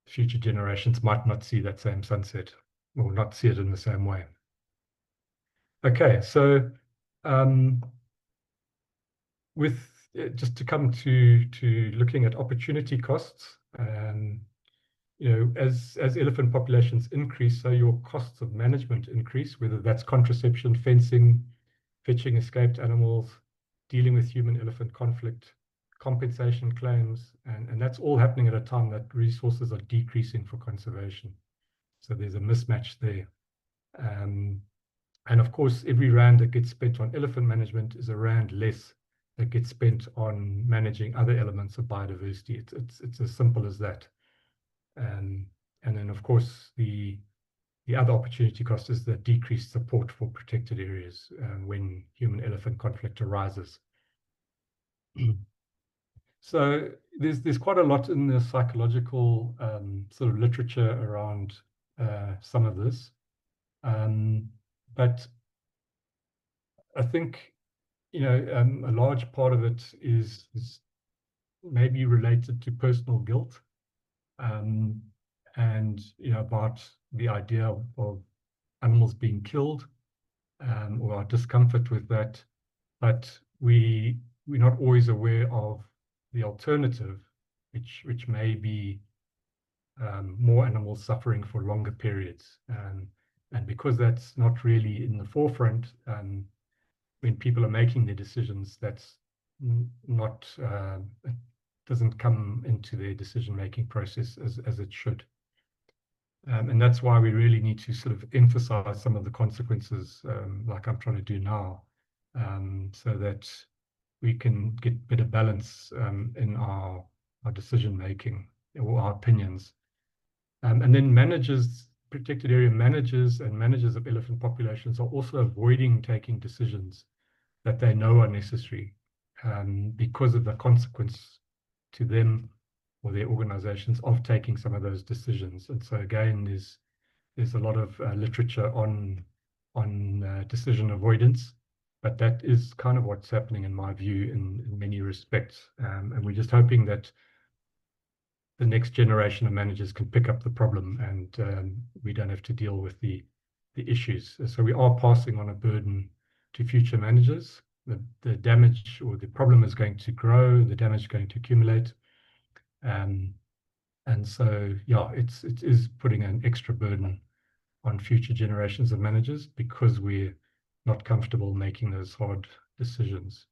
future generations might not see that same sunset, or not see it in the same way. Okay, so with just to come to looking at opportunity costs, as elephant populations increase, so your costs of management increase, whether that's contraception, fencing, fetching escaped animals, dealing with human-elephant conflict, compensation claims, and that's all happening at a time that resources are decreasing for conservation. So there's a mismatch there. And of course, every rand that gets spent on elephant management is a rand less that gets spent on managing other elements of biodiversity. It's as simple as that. And then, of course, the other opportunity cost is the decreased support for protected areas when human-elephant conflict arises. So there's quite a lot in the psychological sort of literature around some of this. But I think, a large part of it is maybe related to personal guilt, and about the idea of animals being killed, or our discomfort with that. But we're not always aware of the alternative, which may be more animals suffering for longer periods. And because that's not really in the forefront, when people are making their decisions, that's not, it doesn't come into their decision-making process as it should. And that's why we really need to sort of emphasize some of the consequences, like I'm trying to do now, so that we can get better balance in our decision-making or our opinions. And then protected area managers and managers of elephant populations are also avoiding taking decisions that they know are necessary because of the consequence to them or their organizations of taking some of those decisions. And so again, there's a lot of literature on decision avoidance, but that is kind of what's happening in my view in many respects. And we're just hoping that the next generation of managers can pick up the problem, and we don't have to deal with the issues. So we are passing on a burden to future managers. The damage or the problem is going to grow, the damage is going to accumulate. And so, yeah, it is putting an extra burden on future generations of managers because we're not comfortable making those hard decisions.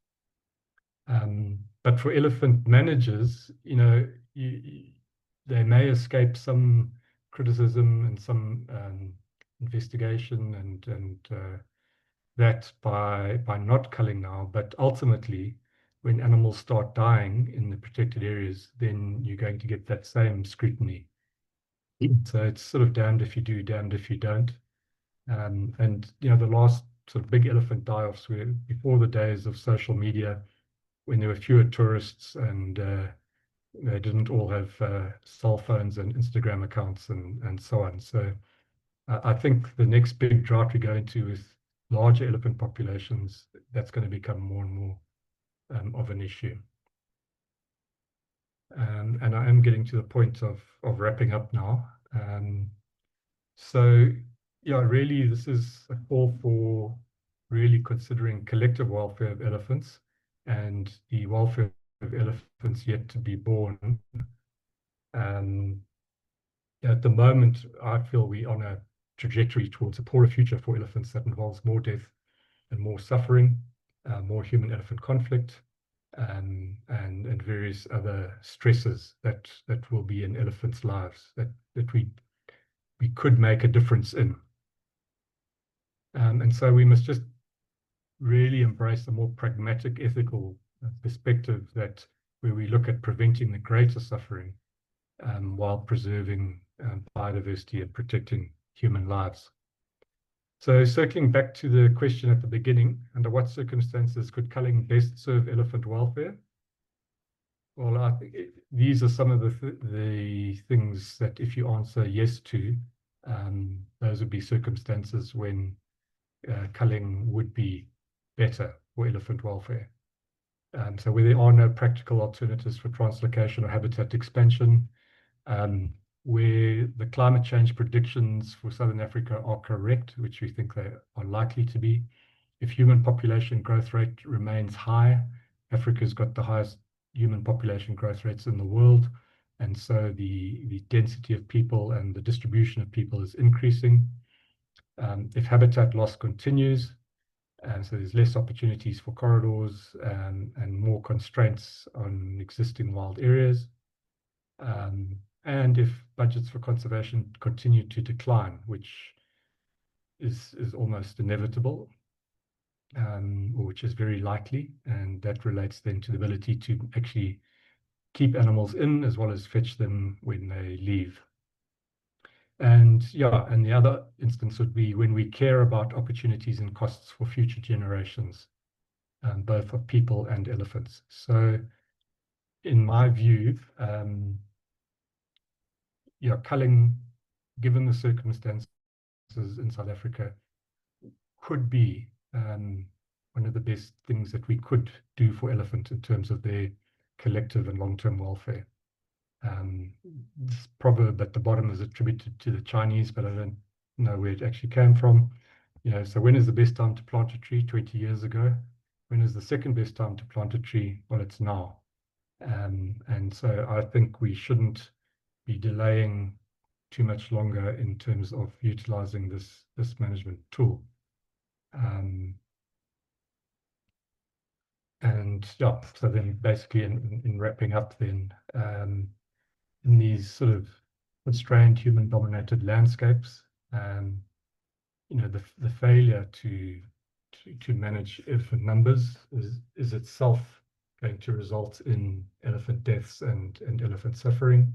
But for elephant managers, you know, they may escape some criticism and some investigation and that by not culling now. But ultimately, when animals start dying in the protected areas, then you're going to get that same scrutiny. So it's sort of damned if you do, damned if you don't. And you know, the last sort of big elephant die-offs were before the days of social media, when there were fewer tourists and they didn't all have cell phones and Instagram accounts and so on. So I think the next big drought we go into with larger elephant populations, that's going to become more and more of an issue. And I am getting to the point of wrapping up now. So, yeah, really, this is a call for really considering collective welfare of elephants and the welfare of elephants yet to be born. At the moment, I feel we're on a trajectory towards a poorer future for elephants that involves more death and more suffering, more human-elephant conflict, and various other stresses that will be in elephants' lives that we could make a difference in. And so we must just really embrace a more pragmatic, ethical perspective that where we look at preventing the greater suffering while preserving biodiversity and protecting human lives. So circling back to the question at the beginning, under what circumstances could culling best serve elephant welfare? Well, I think these are some of the things that if you answer yes to, those would be circumstances when culling would be better for elephant welfare. So where there are no practical alternatives for translocation or habitat expansion, where the climate change predictions for Southern Africa are correct, which we think they are likely to be. If human population growth rate remains high, Africa's got the highest human population growth rates in the world. And so the density of people and the distribution of people is increasing. If habitat loss continues, so there's less opportunities for corridors and more constraints on existing wild areas. And if budgets for conservation continue to decline, which is almost inevitable, or which is very likely, and that relates then to the ability to actually keep animals in as well as fetch them when they leave. And yeah, and the other instance would be when we care about opportunities and costs for future generations, both of people and elephants. So in my view, yeah, culling, given the circumstances in South Africa, could be one of the best things that we could do for elephant in terms of their collective and long-term welfare. This proverb at the bottom is attributed to the Chinese, but I don't know where it actually came from. You know, so when is the best time to plant a tree? 20 years ago. When is the second best time to plant a tree? Well, it's now. And so I think we shouldn't be delaying too much longer in terms of utilizing this management tool. And yeah, so then basically in wrapping up then, in these sort of constrained human-dominated landscapes, you know, the failure to manage elephant numbers is itself going to result in elephant deaths and elephant suffering.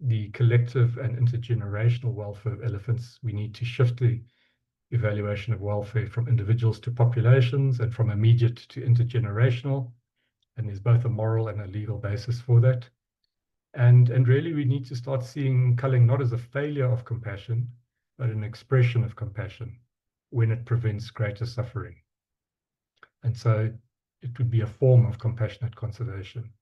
The collective and intergenerational welfare of elephants, we need to shift the evaluation of welfare from individuals to populations and from immediate to intergenerational. And there's both a moral and a legal basis for that. And really, we need to start seeing culling not as a failure of compassion, but an expression of compassion when it prevents greater suffering. And so it would be a form of compassionate conservation.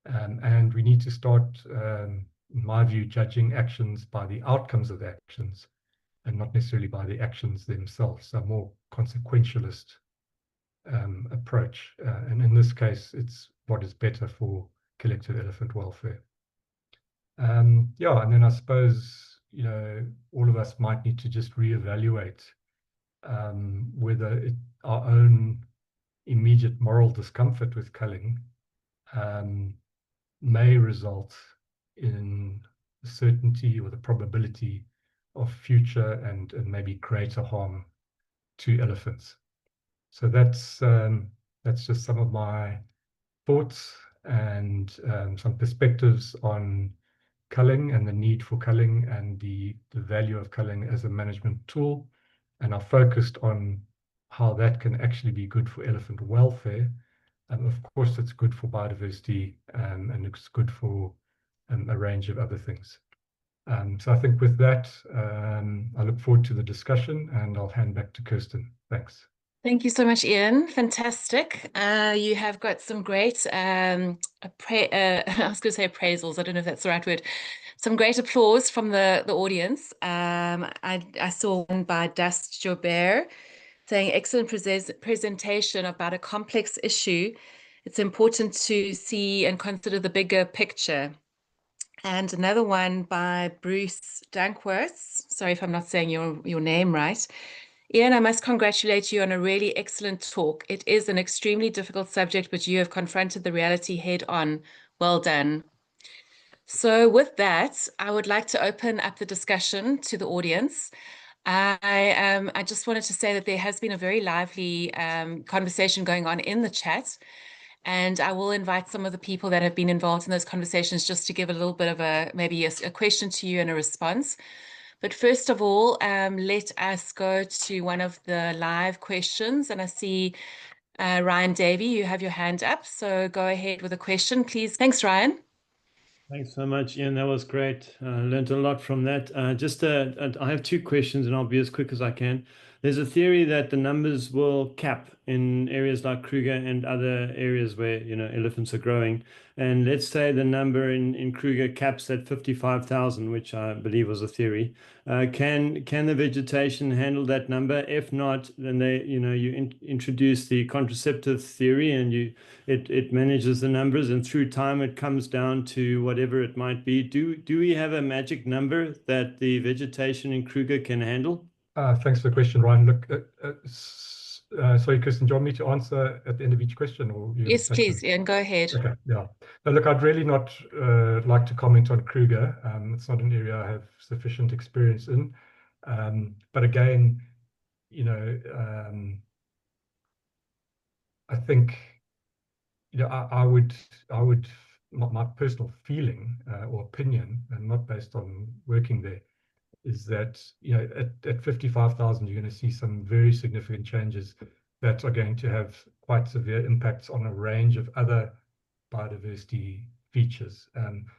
And we need to start, in my view, judging actions by the outcomes of actions and not necessarily by the actions themselves. So more consequentialist approach. And in this case, it's what is better for collective elephant welfare. Yeah, and then I suppose, all of us might need to just reevaluate whether our own immediate moral discomfort with culling may result in the certainty or the probability of future and maybe greater harm to elephants. So that's just some of my thoughts and some perspectives on culling and the need for culling and the value of culling as a management tool. And I focused on how that can actually be good for elephant welfare. Of course, it's good for biodiversity and it's good for a range of other things. So I think with that, I look forward to the discussion and I'll hand back to Kirsten. Thanks. Thank you so much, Ian. Fantastic. You have got some great, I was going to say appraisals. I don't know if that's the right word. Some great applause from the audience. I saw one by Dust Jobert saying, excellent presentation about a complex issue. It's important to see and consider the bigger picture. And another one by Bruce Dankworth. Sorry if I'm not saying your name right. Ian, I must congratulate you on a really excellent talk. It is an extremely difficult subject, but you have confronted the reality head on. Well done. So with that, I would like to open up the discussion to the audience. I just wanted to say that there has been a very lively conversation going on in the chat, and I will invite some of the people that have been involved in those conversations just to give a little bit of maybe a question to you and a response. But first of all, let us go to one of the live questions. And I see Ryan Davey, you have your hand up. So go ahead with a question, please. Thanks, Ryan. Thanks so much, Ian. That was great. Learned a lot from that. I have two questions, and I'll be as quick as I can. There's a theory that the numbers will cap in areas like Kruger and other areas where elephants are growing. And let's say the number in Kruger caps at 55,000, which I believe was a theory. Can the vegetation handle that number? If not, then you introduce the contraceptive theory, and it manages the numbers, and through time it comes down to whatever it might be. Do we have a magic number that the vegetation in Kruger can handle? Thanks for the question, Ryan. Look, sorry, Kirsten, do you want me to answer at the end of each question, or Yes, please, Ian, go ahead. Okay, yeah. Now, look, I'd really not like to comment on Kruger. It's not an area I have sufficient experience in. But again, I think, I would, my personal feeling or opinion, and not based on working there, is that at 55,000 you're going to see some very significant changes that are going to have quite severe impacts on a range of other biodiversity features.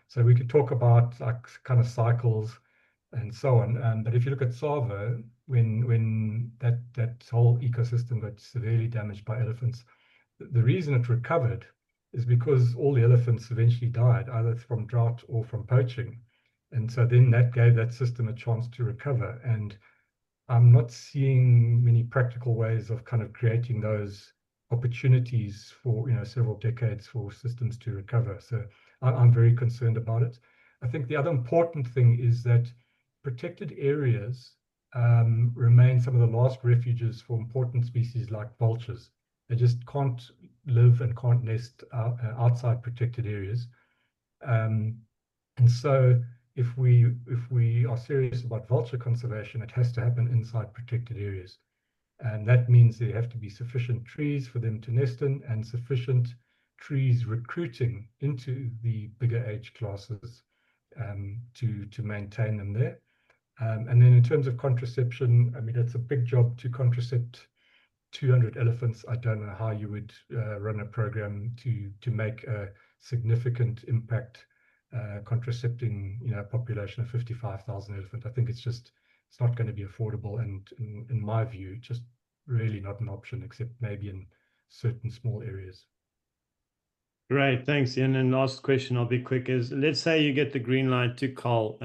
So we could talk about like kind of cycles and so on. But if you look at Tsavo, when that whole ecosystem got severely damaged by elephants, the reason it recovered is because all the elephants eventually died, either from drought or from poaching. And so then that gave that system a chance to recover. And I'm not seeing many practical ways of kind of creating those opportunities for several decades for systems to recover. So I'm very concerned about it. I think the other important thing is that protected areas remain some of the last refuges for important species like vultures. They just can't live and can't nest outside protected areas. And so if we are serious about vulture conservation, it has to happen inside protected areas. And that means there have to be sufficient trees for them to nest in, and sufficient trees recruiting into the bigger age classes to maintain them there. And then in terms of contraception, I mean, it's a big job to contracept 200 elephants. I don't know how you would run a program to make a significant impact contracepting a population of 55,000 elephant. I think it's not going to be affordable, and in my view, just really not an option, except maybe in certain small areas. Great, thanks, Ian. And last question, I'll be quick, is let's say you get the green light to cull.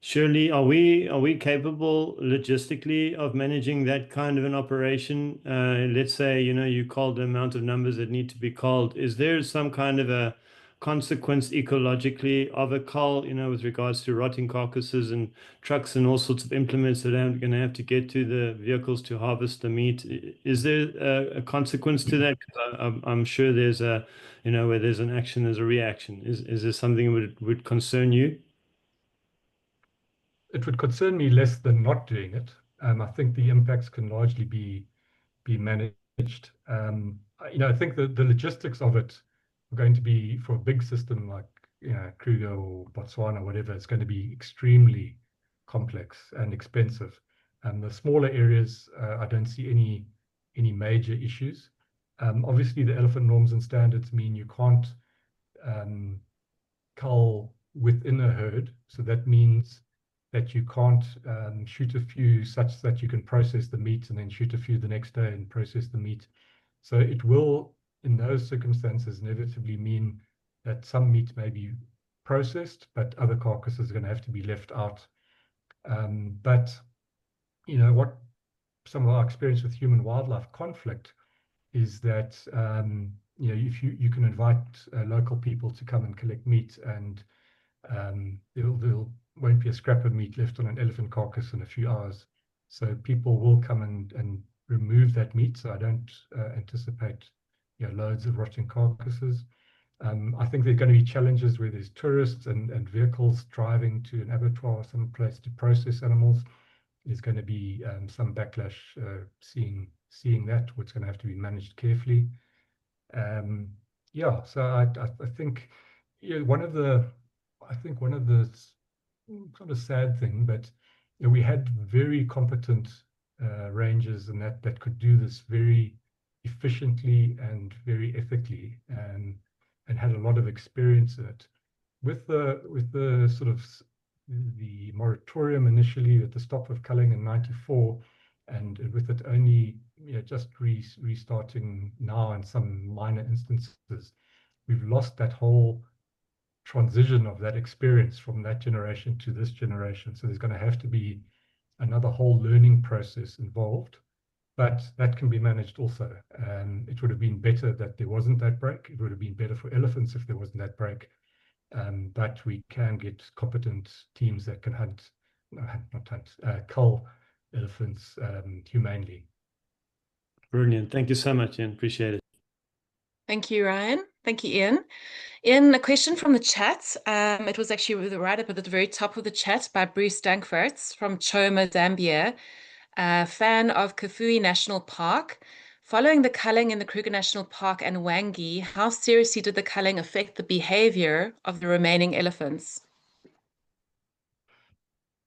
Surely, are we capable logistically of managing that kind of an operation? Let's say, you called the amount of numbers that need to be called. Is there some kind of a consequence ecologically of a cull, with regards to rotting carcasses and trucks and all sorts of implements that are going to have to get to the vehicles to harvest the meat? Is there a consequence to that? 'Cause I'm sure there's where there's an action, there's a reaction. Is there something that would concern you? It would concern me less than not doing it. I think the impacts can largely be managed. I think the logistics of it are going to be, for a big system like Kruger or Botswana, whatever, it's going to be extremely complex and expensive. The smaller areas, I don't see any major issues. Obviously, the elephant norms and standards mean you can't cull within a herd, so that means that you can't shoot a few such that you can process the meat and then shoot a few the next day and process the meat. So it will, in those circumstances, inevitably mean that some meat may be processed, but other carcasses are going to have to be left out. But what some of our experience with human wildlife conflict is that if you can invite local people to come and collect meat, and there won't be a scrap of meat left on an elephant carcass in a few hours. So people will come and remove that meat. So I don't anticipate loads of rotting carcasses. I think there are going to be challenges where there's tourists and vehicles driving to an abattoir or some place to process animals. There's going to be some backlash seeing that, what's going to have to be managed carefully. So I think one of the kind of sad thing, but we had very competent rangers and that could do this very efficiently and very ethically, and had a lot of experience in it. With the sort of the moratorium initially at the stop of culling in '94, and with it only just restarting now in some minor instances, we've lost that whole transition of that experience from that generation to this generation. So there's going to have to be another whole learning process involved, but that can be managed also. It would have been better that there wasn't that break. It would have been better for elephants if there wasn't that break. But we can get competent teams that can cull elephants humanely. Brilliant. Thank you so much, Ian. Appreciate it. Thank you, Ryan. Thank you, Ian. Ian, a question from the chat. It was actually right up at the very top of the chat by Bruce Dankverts from Choma, Zambia, a fan of Kafue National Park. Following the culling in the Kruger National Park and Wangi, how seriously did the culling affect the behavior of the remaining elephants?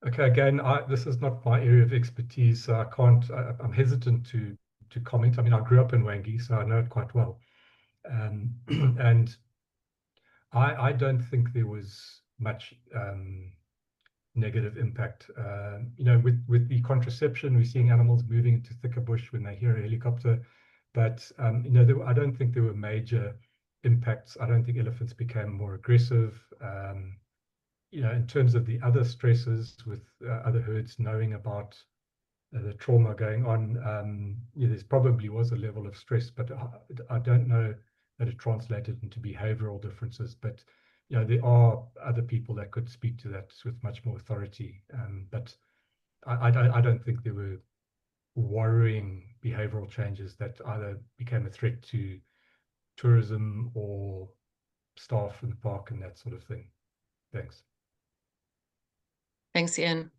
Okay, again, this is not my area of expertise, so I'm hesitant to comment. I mean, I grew up in Wangi, so I know it quite well. And I don't think there was much negative impact. With the contraception, we're seeing animals moving into thicker bush when they hear a helicopter. But I don't think there were major impacts. I don't think elephants became more aggressive. In terms of the other stresses with other herds knowing about the trauma going on, there probably was a level of stress, but I don't know that it translated into behavioral differences. But there are other people that could speak to that with much more authority. But I don't think there were worrying behavioral changes that either became a threat to tourism or staff in the park and that sort of thing. Thanks. Thanks, Ian.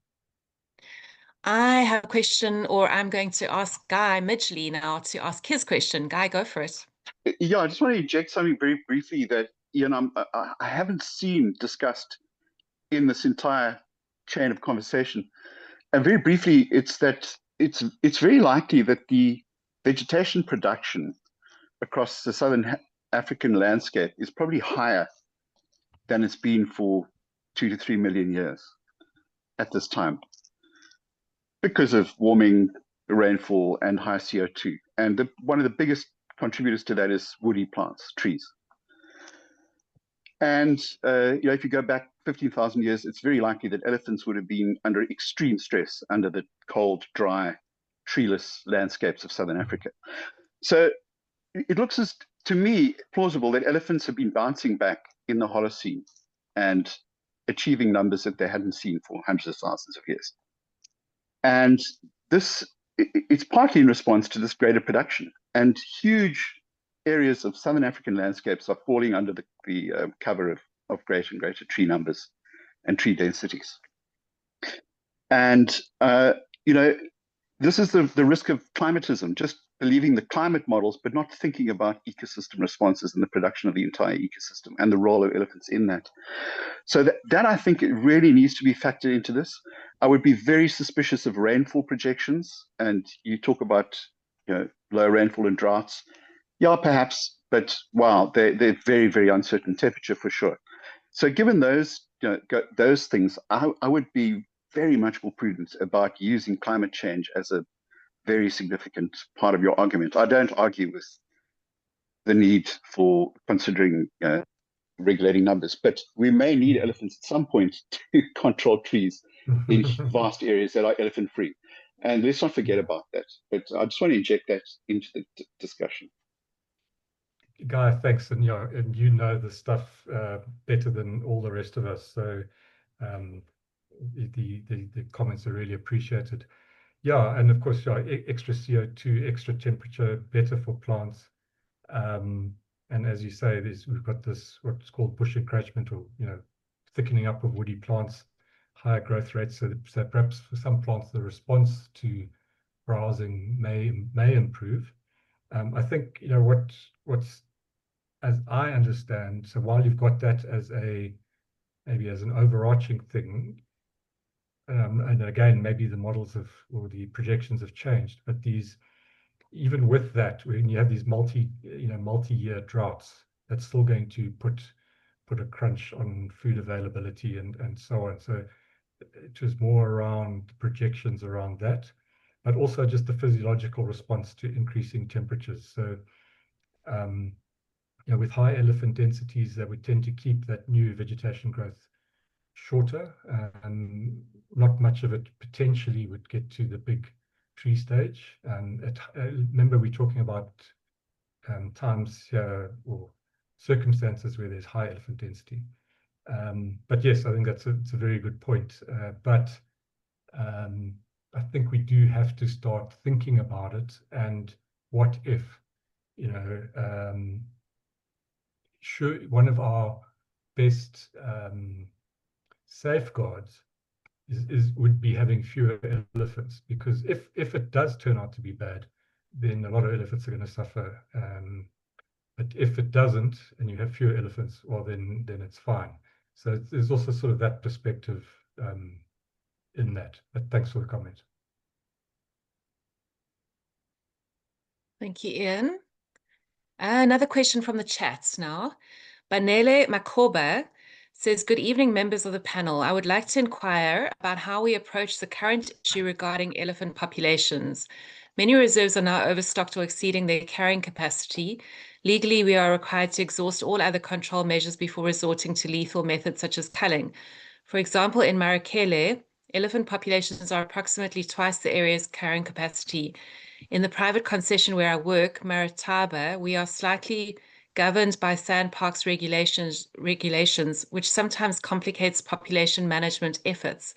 I have a question, or I'm going to ask Guy Midgley now to ask his question. Guy, go for it. Yeah, I just want to inject something very briefly that I haven't seen discussed in this entire chain of conversation. And very briefly, it's that it's very likely that the vegetation production across the southern African landscape is probably higher than it's been for 2 to 3 million years at this time because of warming, rainfall, and high CO2. And one of the biggest contributors to that is woody plants, trees. And if you go back 15,000 years, it's very likely that elephants would have been under extreme stress under the cold, dry, treeless landscapes of southern Africa. So it looks to me plausible that elephants have been bouncing back in the Holocene and achieving numbers that they hadn't seen for hundreds of thousands of years. And it's partly in response to this greater production, and huge areas of southern African landscapes are falling under the cover of greater and greater tree numbers and tree densities. And this is the risk of climatism, just believing the climate models, but not thinking about ecosystem responses and the production of the entire ecosystem and the role of elephants in that. So that I think it really needs to be factored into this. I would be very suspicious of rainfall projections. And you talk about low rainfall and droughts. Yeah, perhaps, but wow, they're very, very uncertain temperature for sure. So given those things, I would be very much more prudent about using climate change as a very significant part of your argument. I don't argue with the need for considering regulating numbers, but we may need elephants at some point to control trees in vast areas that are elephant free. And let's not forget about that. But I just want to inject that into the discussion. Guy, thanks. And you know the stuff better than all the rest of us. So the comments are really appreciated. Yeah, and of course, extra CO2, extra temperature, better for plants. And as you say, we've got this what's called bush encroachment, or thickening up of woody plants, higher growth rates. So perhaps for some plants, the response to browsing may improve. I think what's as I understand. So while you've got that as maybe as an overarching thing. And again, maybe the models or the projections have changed, but even with that, when you have these multi-year droughts, that's still going to put a crunch on food availability and so on. So it was more around projections around that, but also just the physiological response to increasing temperatures. So with high elephant densities, that would tend to keep that new vegetation growth shorter, and not much of it potentially would get to the big tree stage. Remember, we're talking about times or circumstances where there's high elephant density. But yes, I think it's a very good point. But I think we do have to start thinking about it. And what if, one of our best safeguards would be having fewer elephants, because if it does turn out to be bad, then a lot of elephants are going to suffer. But if it doesn't, and you have fewer elephants, well, then it's fine. So there's also sort of that perspective in that. But thanks for the comment. Thank you, Ian. Another question from the chats now. Banele Makoba says, good evening, members of the panel. I would like to inquire about how we approach the current issue regarding elephant populations. Many reserves are now overstocked or exceeding their carrying capacity. Legally, we are required to exhaust all other control measures before resorting to lethal methods such as culling. For example, in Marakele, elephant populations are approximately twice the area's carrying capacity. In the private concession where I work, Marataba, we are slightly governed by sandparks regulations, which sometimes complicates population management efforts.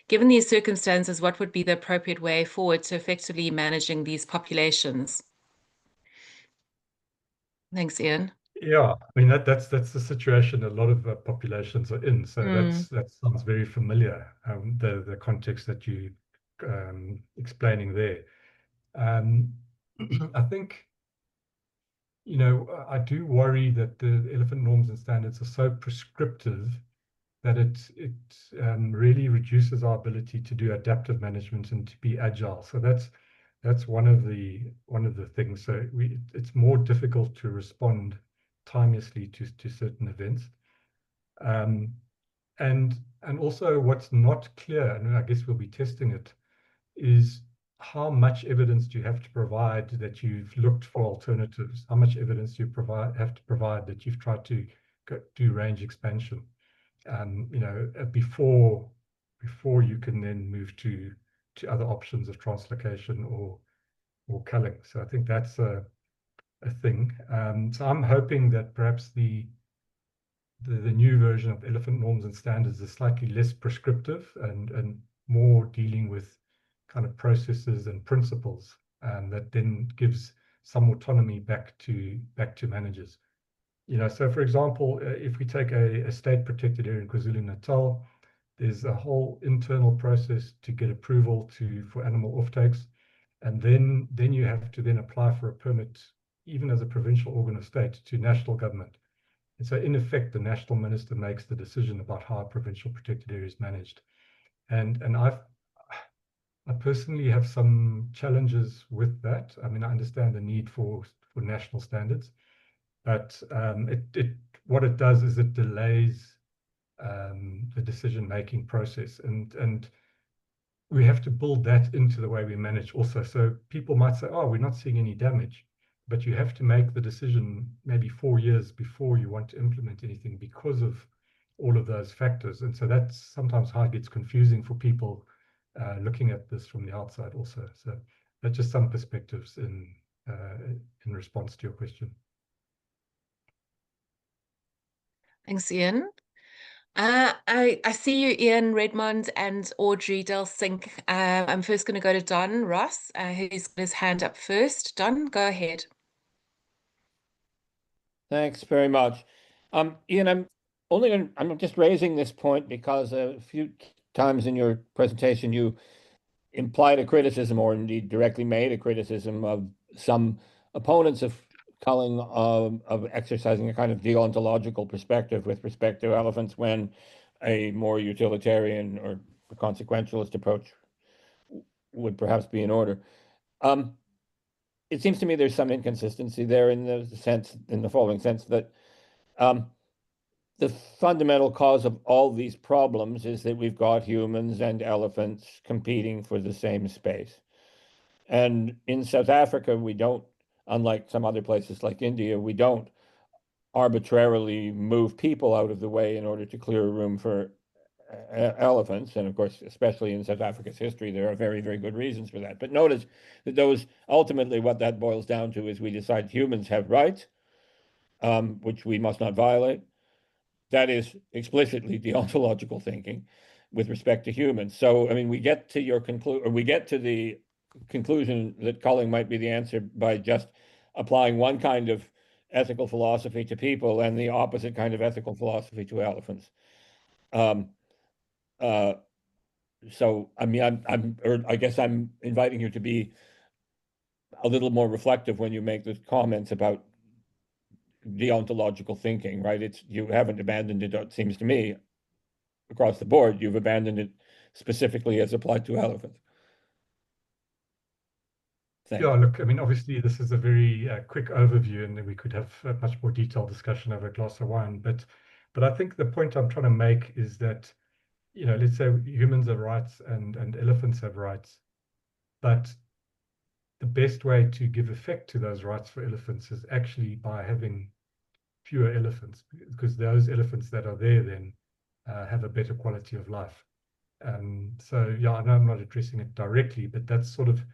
Given these circumstances, what would be the appropriate way forward to effectively managing these populations? Thanks, Ian. Yeah, I mean that's the situation a lot of populations are in. So that sounds very familiar. The context that you explaining there. I think I do worry that the elephant norms and standards are so prescriptive that it really reduces our ability to do adaptive management and to be agile. So that's one of the things. So it's more difficult to respond timelessly to certain events. And also what's not clear, and I guess we'll be testing it, is how much evidence do you have to provide that you've looked for alternatives? How much evidence do you have to provide that you've tried to do range expansion, before you can then move to other options of translocation or culling. So I think that's a thing. So I'm hoping that perhaps the new version of elephant norms and standards is slightly less prescriptive and more dealing with kind of processes and principles, that then gives some autonomy back to managers. So for example, if we take a state protected area in KwaZulu-Natal, there's a whole internal process to get approval for animal offtakes, and then you have to then apply for a permit, even as a provincial organ of state, to national government. And so in effect, the national minister makes the decision about how a provincial protected area is managed. And I personally have some challenges with that. I mean, I understand the need for national standards, but what it does is it delays the decision-making process, and we have to build that into the way we manage also. So people might say, oh, we're not seeing any damage, but you have to make the decision maybe 4 years before you want to implement anything because of all of those factors. And so that's sometimes how it gets confusing for people looking at this from the outside also. So that's just some perspectives in response to your question. Thanks, Ian. I see you, Ian Redmond and Audrey Del Sink. I'm first going to go to Don Ross, who's got his hand up first. Don, go ahead. Thanks very much. Ian, I'm just raising this point because a few times in your presentation you implied a criticism, or indeed directly made a criticism, of some opponents of culling, of exercising a kind of deontological perspective with respect to elephants, when a more utilitarian or consequentialist approach would perhaps be in order. It seems to me there's some inconsistency there in the following sense, that the fundamental cause of all these problems is that we've got humans and elephants competing for the same space. And in South Africa, we don't, unlike some other places like India, we don't arbitrarily move people out of the way in order to clear room for elephants. And of course, especially in South Africa's history, there are very, very good reasons for that. But notice that ultimately what that boils down to is we decide humans have rights, which we must not violate. That is explicitly deontological thinking with respect to humans. So, I mean, we get to the conclusion that culling might be the answer by just applying one kind of ethical philosophy to people and the opposite kind of ethical philosophy to elephants. So, I mean, I guess I'm inviting you to be a little more reflective when you make the comments about deontological thinking, right? You haven't abandoned it, it seems to me, across the board. You've abandoned it specifically as applied to elephants. Thanks. Yeah, look, I mean, obviously this is a very quick overview, and then we could have a much more detailed discussion over a glass of wine. But I think the point I'm trying to make is that, let's say humans have rights and elephants have rights, but the best way to give effect to those rights for elephants is actually by having fewer elephants, because those elephants that are there then have a better quality of life. So yeah, I know I'm not addressing it directly, but that's sort of,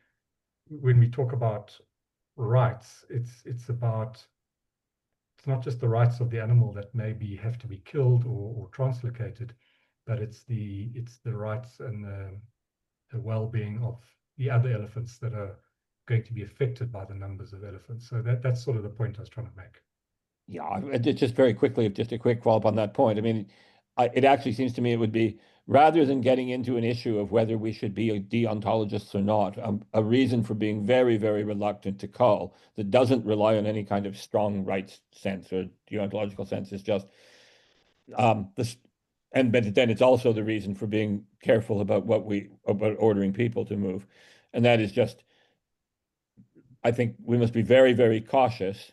when we talk about rights, it's not just the rights of the animal that maybe have to be killed or translocated, but it's the rights and the well-being of the other elephants that are going to be affected by the numbers of elephants. So that's sort of the point I was trying to make. Yeah, just very quickly, just a quick follow-up on that point. I mean, it actually seems to me it would be, rather than getting into an issue of whether we should be deontologists or not, a reason for being very, very reluctant to cull that doesn't rely on any kind of strong rights sense or deontological sense is just this. But then it's also the reason for being careful about about ordering people to move, and that is just, I think we must be very, very cautious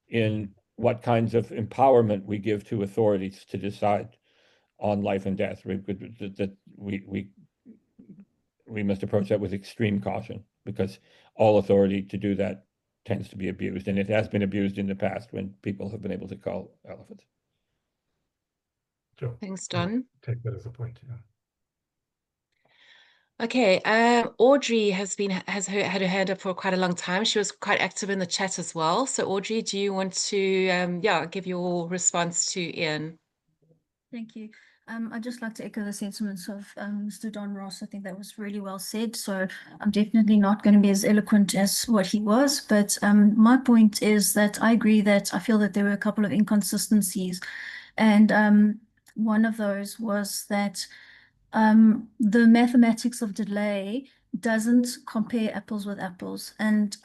in what kinds of empowerment we give to authorities to decide on life and death. We must approach that with extreme caution, because all authority to do that tends to be abused, and it has been abused in the past when people have been able to cull elephants. Sure. Thanks, I'll Don. take that as a point. Yeah. Okay, Audrey has had her hand up for quite a long time. She was quite active in the chat as well. So Audrey, do you want to give your response to Ian? Thank you. I'd just like to echo the sentiments of Mr. Don Ross. I think that was really well said. So I'm definitely not going to be as eloquent as what he was. But my point is that I agree that I feel that there were a couple of inconsistencies. And one of those was that the mathematics of delay doesn't compare apples with apples. And,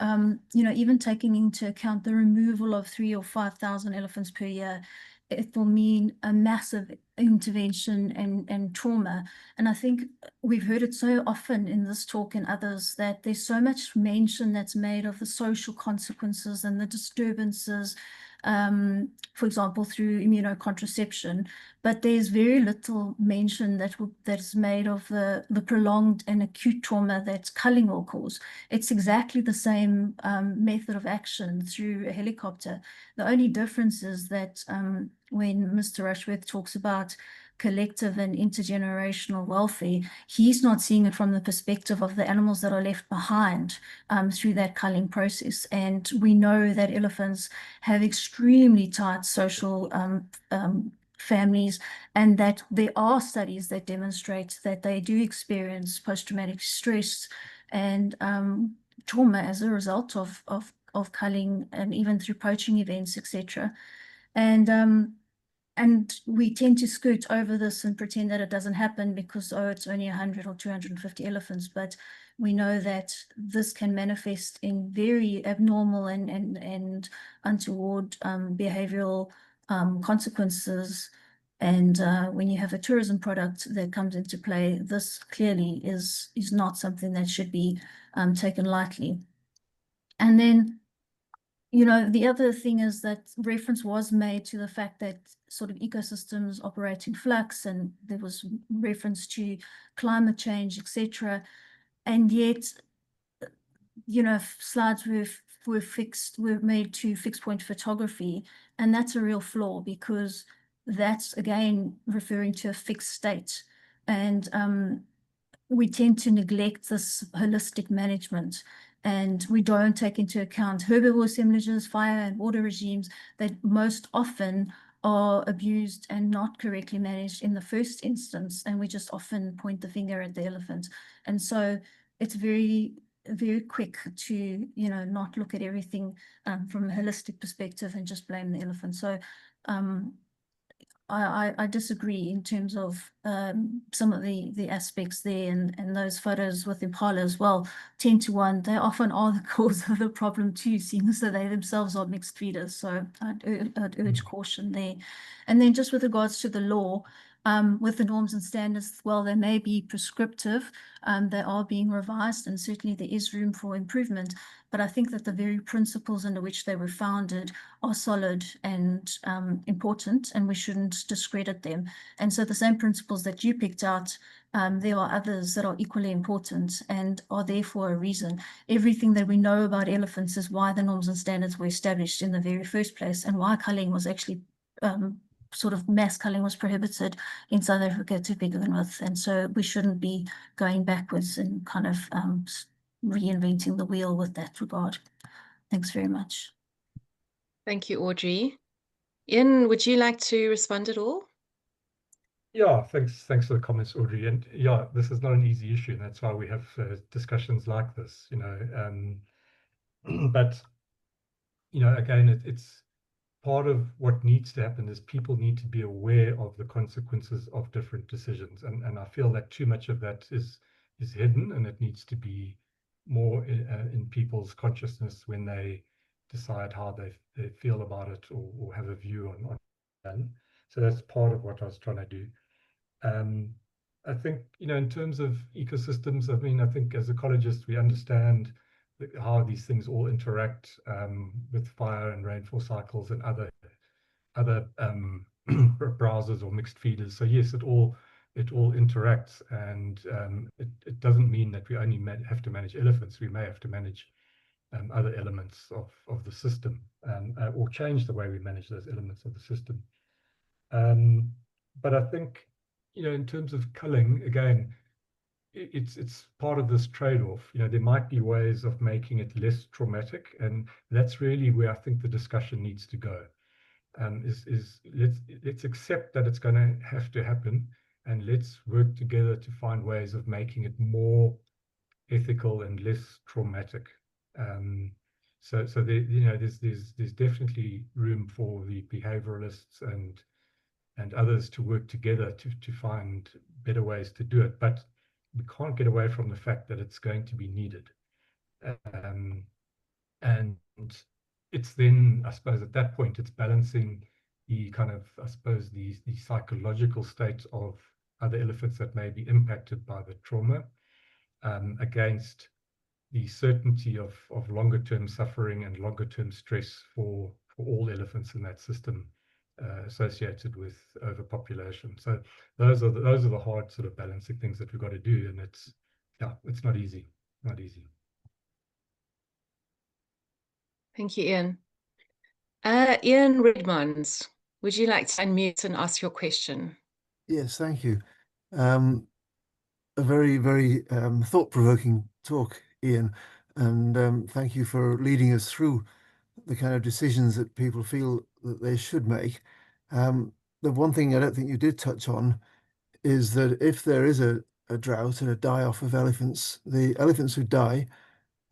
even taking into account the removal of 3,000 or 5,000 elephants per year, it will mean a massive intervention and trauma. And I think we've heard it so often in this talk and others that there's so much mention that's made of the social consequences and the disturbances, for example, through immunocontraception, but there's very little mention that's made of the prolonged and acute trauma that culling will cause. It's exactly the same method of action through a helicopter. The only difference is that when Mr. Rushworth talks about collective and intergenerational welfare, he's not seeing it from the perspective of the animals that are left behind through that culling process. And we know that elephants have extremely tight social families, and that there are studies that demonstrate that they do experience post-traumatic stress and trauma as a result of culling, and even through poaching events, etc. And we tend to skirt over this and pretend that it doesn't happen because, oh, it's only 100 or 250 elephants. But we know that this can manifest in very abnormal and untoward behavioral consequences. And when you have a tourism product that comes into play, this clearly is not something that should be taken lightly. And then, the other thing is that reference was made to the fact that sort of ecosystems operate in flux, and there was reference to climate change, etc. And yet, slides were made to fixed point photography, and that's a real flaw because that's again referring to a fixed state. And we tend to neglect this holistic management, and we don't take into account herbivore assemblages, fire and water regimes that most often are abused and not correctly managed in the first instance. And we just often point the finger at the elephant. And so it's very, very quick to, not look at everything from a holistic perspective and just blame the elephant. So I disagree in terms of some of the aspects there, and those photos with Impala as well, 10 to 1, they often are the cause of the problem too, seeing as though they themselves are mixed feeders. So I'd urge caution there. And then just with regards to the law, with the norms and standards, well, they may be prescriptive, they are being revised, and certainly there is room for improvement. But I think that the very principles under which they were founded are solid and important, and we shouldn't discredit them. And so the same principles that you picked out, there are others that are equally important and are there for a reason. Everything that we know about elephants is why the norms and standards were established in the very first place, and why culling was actually sort of mass culling was prohibited in South Africa to begin with. And so we shouldn't be going backwards and kind of reinventing the wheel with that regard. Thanks very much. Thank you, Audrey. Ian, would you like to respond at all? Yeah, thanks for the comments, Audrey. And yeah, this is not an easy issue, and that's why we have discussions like this, but again, it's part of what needs to happen is people need to be aware of the consequences of different decisions, and I feel that too much of that is hidden, and it needs to be more in people's consciousness when they decide how they feel about it, or have a view on. So that's part of what I was trying to do. I think, in terms of ecosystems, I think as ecologists, we understand how these things all interact with fire and rainfall cycles and other browsers or mixed feeders. So yes, it all interacts, and it doesn't mean that we only have to manage elephants. We may have to manage other elements of the system, or change the way we manage those elements of the system. But I think, in terms of culling, again, it's part of this trade-off. There might be ways of making it less traumatic, and that's really where I think the discussion needs to go. Is let's accept that it's going to have to happen, and let's work together to find ways of making it more ethical and less traumatic. So there, there's definitely room for the behavioralists and others to work together to find better ways to do it. But we can't get away from the fact that it's going to be needed. And it's then, I suppose, at that point, it's balancing the kind of, I suppose, the psychological state of other elephants that may be impacted by the trauma against the certainty of longer term suffering and longer term stress for all elephants in that system associated with overpopulation. So those are the hard sort of balancing things that we've got to do, and it's not easy, not easy. Thank you, Ian. Ian Redmond, would you like to unmute and ask your question? Yes, thank you. A very, very thought-provoking talk, Ian, and thank you for leading us through the kind of decisions that people feel that they should make. The one thing I don't think you did touch on is that if there is a drought and a die-off of elephants, the elephants who die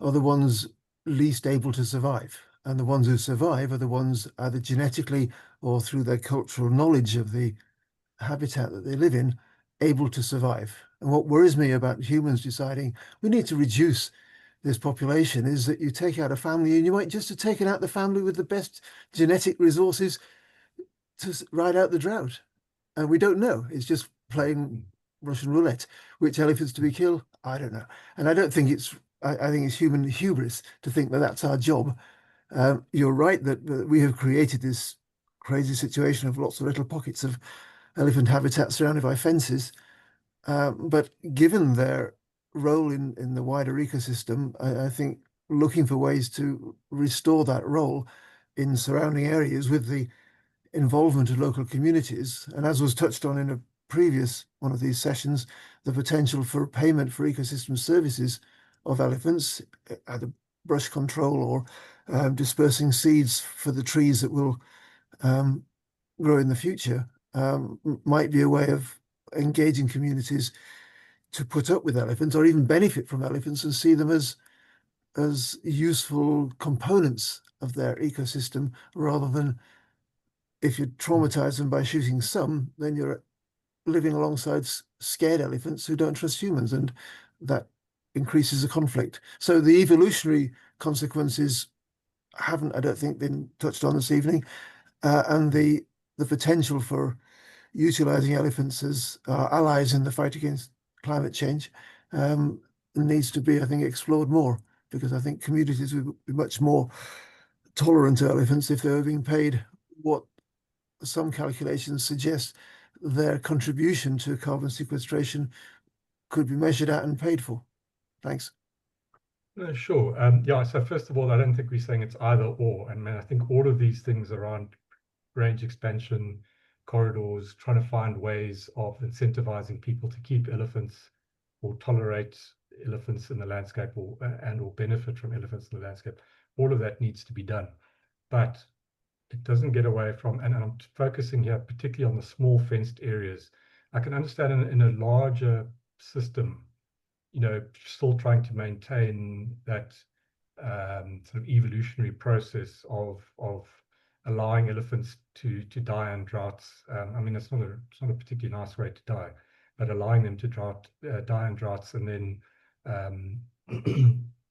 are the ones least able to survive. And the ones who survive are the ones either genetically or through their cultural knowledge of the habitat that they live in, able to survive. And what worries me about humans deciding we need to reduce this population is that you take out a family and you might just have taken out the family with the best genetic resources to ride out the drought. And we don't know. It's just playing Russian roulette. Which elephants to be killed? I don't know. And I don't think I think it's human hubris to think that that's our job. You're right that we have created this crazy situation of lots of little pockets of elephant habitat surrounded by fences. But given their role in the wider ecosystem, I think looking for ways to restore that role in surrounding areas with the involvement of local communities, and as was touched on in a previous one of these sessions, the potential for payment for ecosystem services of elephants, either brush control or dispersing seeds for the trees that will grow in the future, might be a way of engaging communities to put up with elephants or even benefit from elephants and see them as useful components of their ecosystem, rather than, if you traumatize them by shooting some, then you're living alongside scared elephants who don't trust humans, and that increases the conflict. So the evolutionary consequences haven't, I don't think, been touched on this evening, and the potential for utilizing elephants as allies in the fight against climate change needs to be, I think, explored more, because I think communities would be much more tolerant to elephants if they were being paid what some calculations suggest their contribution to carbon sequestration could be measured at and paid for. Thanks. No, sure. Yeah, so first of all, I don't think we're saying it's either or. I mean, I think all of these things around range expansion, corridors, trying to find ways of incentivizing people to keep elephants or tolerate elephants in the landscape, or benefit from elephants in the landscape, all of that needs to be done. But it doesn't get away from, and I'm focusing here particularly on the small fenced areas. I can understand in a larger system, still trying to maintain that sort of evolutionary process of allowing elephants to die in droughts. I mean, it's not a particularly nice way to die, but allowing them to die in droughts, and then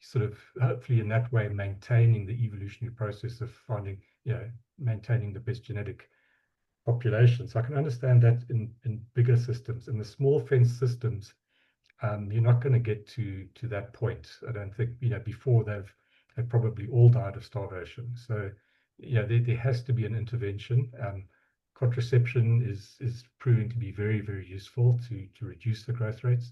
sort of hopefully in that way maintaining the evolutionary process of finding, maintaining the best genetic population. So I can understand that in bigger systems. In the small fence systems, you're not going to get to that point. I don't think, before they've probably all died of starvation. So there has to be an intervention. Contraception is proving to be very, very useful to reduce the growth rates,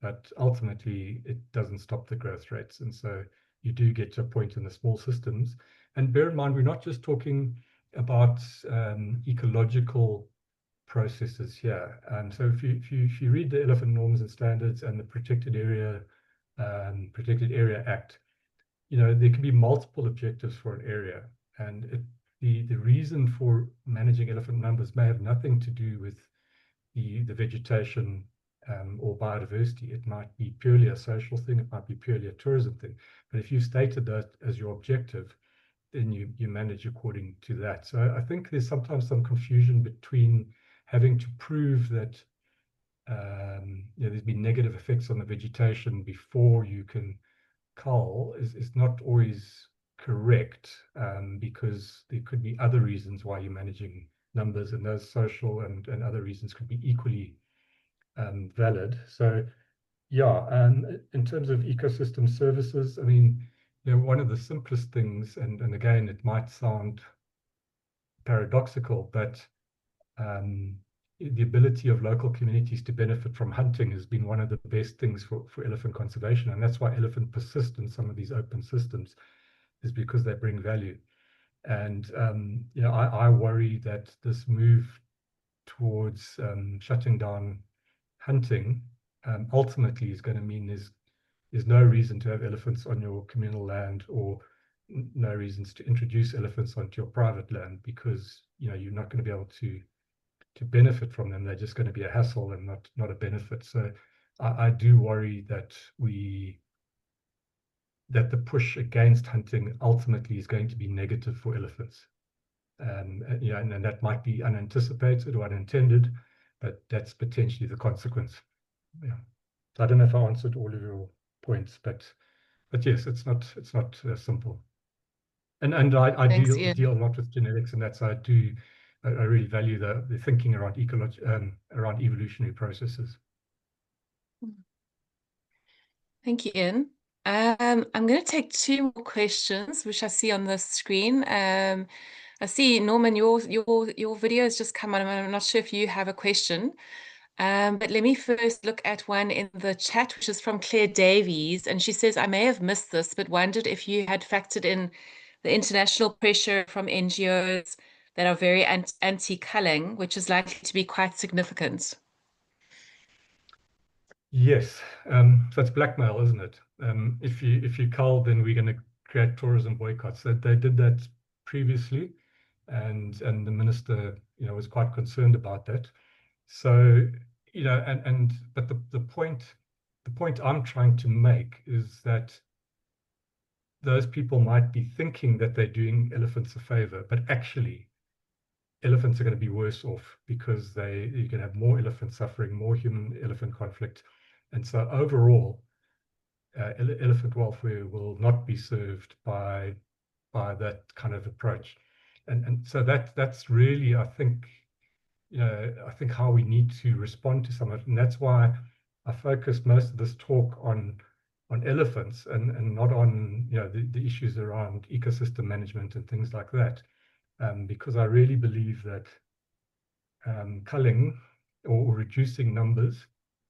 but ultimately it doesn't stop the growth rates. And so you do get to a point in the small systems. And bear in mind, we're not just talking about ecological processes here. So if you read the elephant norms and standards and the Protected Area Act, there can be multiple objectives for an area, and the reason for managing elephant numbers may have nothing to do with the vegetation or biodiversity. It might be purely a social thing, it might be purely a tourism thing. But if you stated that as your objective, then you manage according to that. So I think there's sometimes some confusion between having to prove that there's been negative effects on the vegetation before you can cull is not always correct, because there could be other reasons why you're managing numbers, and those social and other reasons could be equally valid. So yeah, in terms of ecosystem services, I mean, one of the simplest things, and again, it might sound paradoxical, but the ability of local communities to benefit from hunting has been one of the best things for elephant conservation. And that's why elephant persist in some of these open systems, is because they bring value. And I worry that this move towards shutting down hunting ultimately is going to mean there's no reason to have elephants on your communal land, or no reasons to introduce elephants onto your private land, because you're not going to be able to benefit from them. They're just going to be a hassle and not a benefit. So I do worry that the push against hunting ultimately is going to be negative for elephants. And that might be unanticipated or unintended, but that's potentially the consequence. Yeah. So I don't know if I answered all of your points, but yes, it's not simple. And I Thanks, deal a lot with genetics, and that's I really value the thinking around around evolutionary processes. Thank you, Ian. I'm going to take 2 more questions, which I see on the screen. I see, Norman, your video has just come on. I'm not sure if you have a question. But let me first look at one in the chat, which is from Claire Davies. And she says, I may have missed this, but wondered if you had factored in the international pressure from NGOs that are very anti-culling, which is likely to be quite significant. Yes, so it's blackmail, isn't it? If you cull, then we're going to create tourism boycotts. So they did that previously, and the minister, was quite concerned about that. So, but the point I'm trying to make is that those people might be thinking that they're doing elephants a favor, but actually elephants are going to be worse off, because you can have more elephant suffering, more human-elephant conflict. And so overall, elephant welfare will not be served by that kind of approach. And so that's really, I think how we need to respond to some of it. And that's why I focus most of this talk on elephants and not on the issues around ecosystem management and things like that, because I really believe that culling or reducing numbers,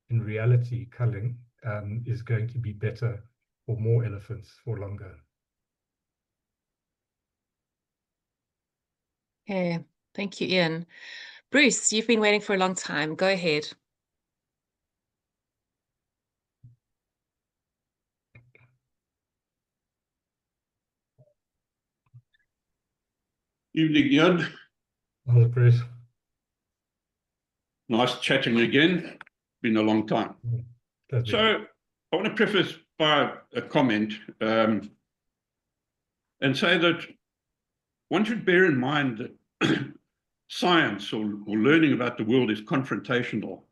in reality, culling is going to be better for more elephants for longer. Okay, thank you, Ian. Bruce, you've been waiting for a long time. Go ahead. Evening, Ian. Hello, Bruce. Nice chatting again. Been a long time. So I want to preface by a comment and say that one should bear in mind that science or learning about the world is confrontational.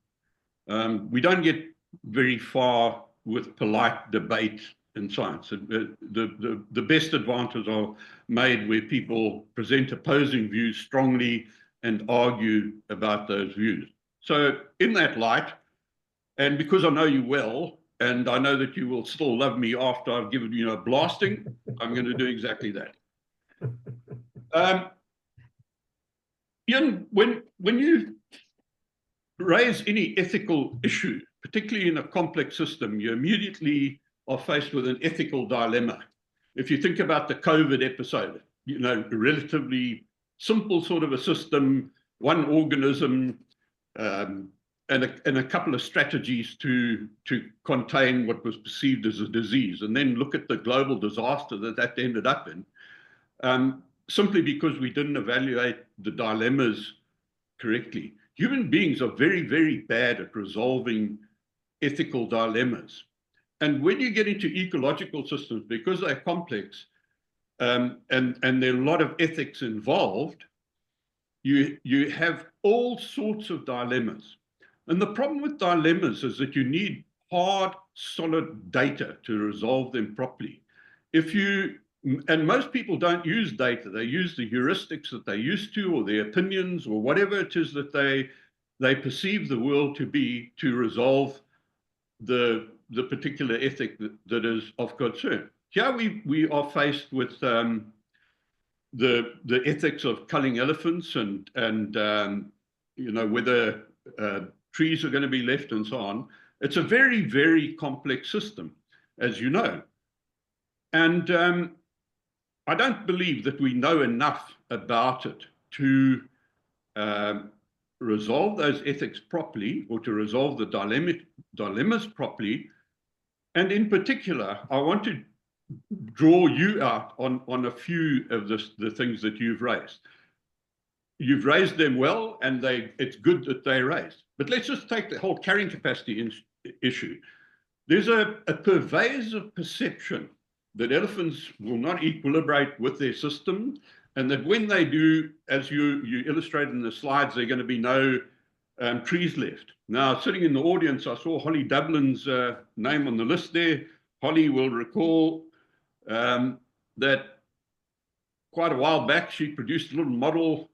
We don't get very far with polite debate in science. The best advances are made where people present opposing views strongly and argue about those views. So in that light, and because I know you well, and I know that you will still love me after I've given you a blasting, I'm going to do exactly that. Ian, when you raise any ethical issue, particularly in a complex system, you immediately are faced with an ethical dilemma. If you think about the COVID episode, a relatively simple sort of a system, one organism, and a couple of strategies to contain what was perceived as a disease, and then look at the global disaster that ended up in, simply because we didn't evaluate the dilemmas correctly. Human beings are very, very bad at resolving ethical dilemmas. And when you get into ecological systems, because they're complex, and there are a lot of ethics involved, you have all sorts of dilemmas. And the problem with dilemmas is that you need hard, solid data to resolve them properly. And most people don't use data, they use the heuristics that they're used to, or their opinions, or whatever it is that they perceive the world to be, to resolve the particular ethic that is of concern. Here we are faced with the ethics of culling elephants and whether trees are going to be left and so on. It's a very, very complex system, as you know. And I don't believe that we know enough about it to resolve those ethics properly, or to resolve the dilemmas properly. And in particular, I want to draw you out on a few of the things that you've raised. You've raised them well, and it's good that they're raised. But let's just take the whole carrying capacity issue. There's a pervasive perception that elephants will not equilibrate with their system, and that when they do, as you illustrated in the slides, there are going to be no trees left. Now, sitting in the audience, I saw Holly Dublin's name on the list there. Holly will recall that quite a while back, she produced a little model,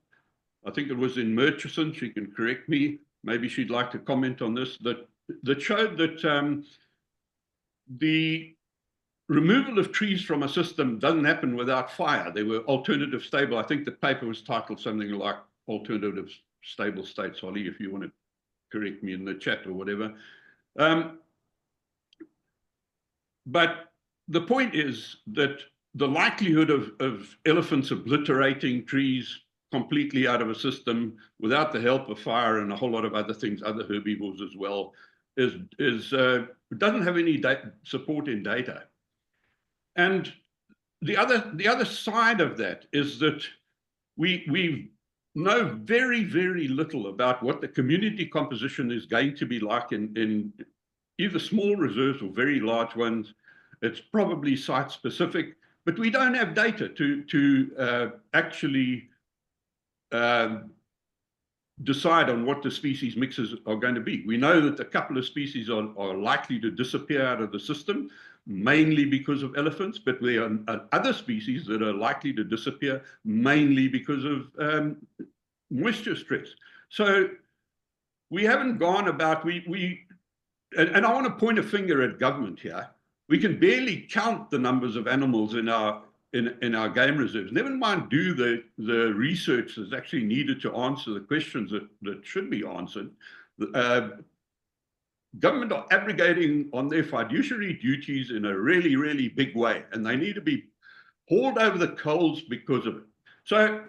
I think it was in Murchison, she can correct me, maybe she'd like to comment on this, that showed that the removal of trees from a system doesn't happen without fire. There were alternative stable, I think the paper was titled something like Alternative Stable States. Holly, if you want to correct me in the chat or whatever. But the point is that the likelihood of elephants obliterating trees completely out of a system without the help of fire and a whole lot of other things, other herbivores as well, doesn't have any support in data. And the other side of that is that we know very, very little about what the community composition is going to be like in either small reserves or very large ones. It's probably site specific, but we don't have data to actually decide on what the species mixes are going to be. We know that a couple of species are likely to disappear out of the system, mainly because of elephants, but there are other species that are likely to disappear mainly because of moisture stress. So we haven't gone about, and I want to point a finger at government here. We can barely count the numbers of animals in our game reserves. Never mind do the research that's actually needed to answer the questions that should be answered. Government are abrogating on their fiduciary duties in a really, really big way, and they need to be hauled over the coals because of it. So,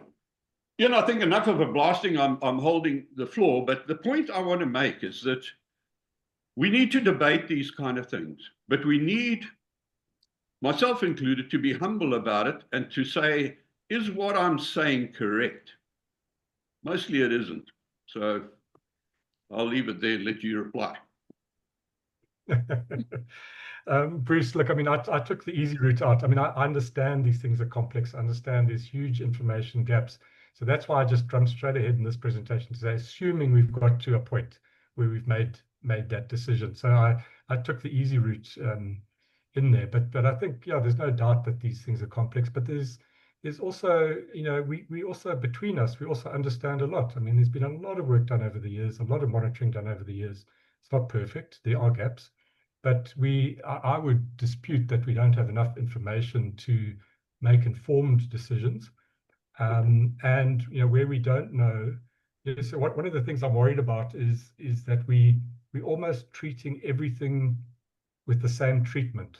I think enough of a blasting. I'm holding the floor, but the point I want to make is that we need to debate these kind of things, but we need, myself included, to be humble about it and to say, is what I'm saying correct? Mostly it isn't. So I'll leave it there and let you reply. Bruce, look, I mean, I took the easy route out. I mean, I understand these things are complex. I understand there's huge information gaps. So that's why I just jumped straight ahead in this presentation today, assuming we've got to a point where we've made that decision. So I took the easy route in there. But I think, yeah, there's no doubt that these things are complex. But there's also, we also, between us, we also understand a lot. I mean, there's been a lot of work done over the years, a lot of monitoring done over the years. It's not perfect. There are gaps. But I would dispute that we don't have enough information to make informed decisions. And where we don't know, so one of the things I'm worried about is that we're almost treating everything with the same treatment.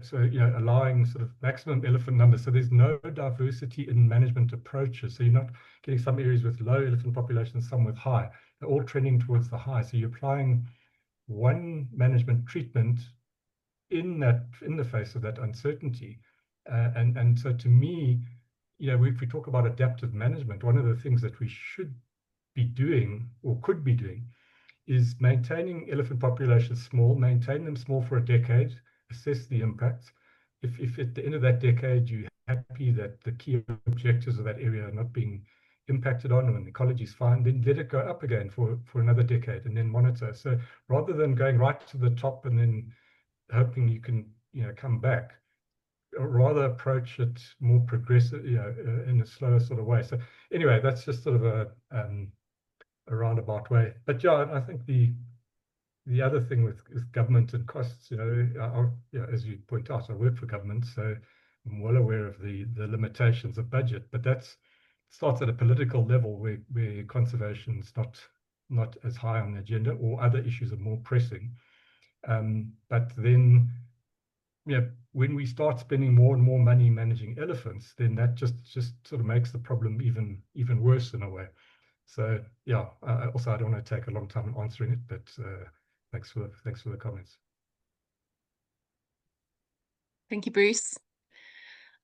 So allowing sort of maximum elephant numbers. So there's no diversity in management approaches. So you're not getting some areas with low elephant populations, some with high. They're all trending towards the high. So you're applying one management treatment in the face of that uncertainty. And so to me, if we talk about adaptive management, one of the things that we should be doing or could be doing is maintaining elephant populations small, maintain them small for a decade, assess the impacts. If at the end of that decade you're happy that the key objectives of that area are not being impacted on and the ecology is fine, then let it go up again for another decade and then monitor. So rather than going right to the top and then hoping you can come back, rather approach it more progressive, in a slower sort of way. So anyway, that's just sort of a roundabout way. But yeah, I think the other thing with government and costs, as you point out, I work for government, so I'm well aware of the limitations of budget. But that starts at a political level where conservation is not as high on the agenda, or other issues are more pressing. But then, when we start spending more and more money managing elephants, then that just sort of makes the problem even worse in a way. So yeah, also I don't want to take a long time answering it, but thanks for the comments. Thank you, Bruce.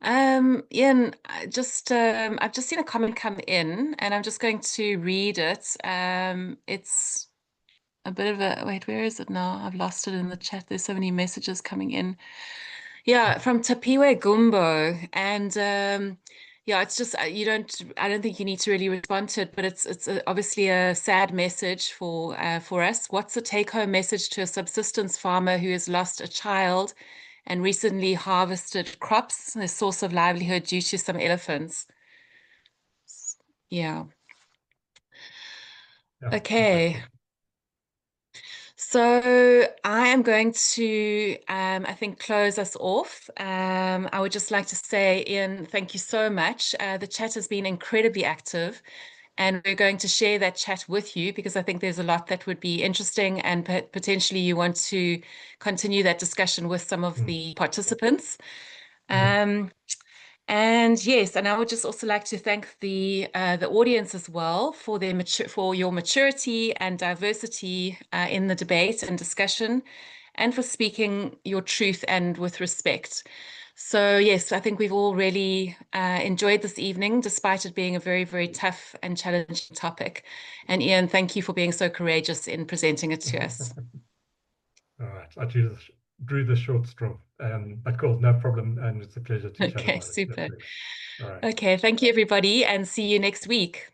Ian, I've just seen a comment come in, and I'm just going to read it. It's a bit of a wait. Where is it now? I've lost it in the chat. There's so many messages coming in. Yeah, from Tapiwe Gumbo, and yeah, it's just I don't think you need to really respond to it, but it's obviously a sad message for us. What's the take-home message to a subsistence farmer who has lost a child and recently harvested crops, a source of livelihood, due to some elephants? Yeah. Okay. So I am going to, I think, close us off. I would just like to say, Ian, thank you so much. The chat has been incredibly active, and we're going to share that chat with you because I think there's a lot that would be interesting, and potentially you want to continue that discussion with some of the participants. And yes, and I would just also like to thank the audience as well for your maturity and diversity in the debate and discussion, and for speaking your truth and with respect. So yes, I think we've all really enjoyed this evening, despite it being a very, very tough and challenging topic. And Ian, thank you for being so courageous in presenting it to us. All right, I drew the short straw, but cool, no problem, and it's a pleasure to chat about it. Okay, super. All right. Okay, thank you, everybody, and see you next week.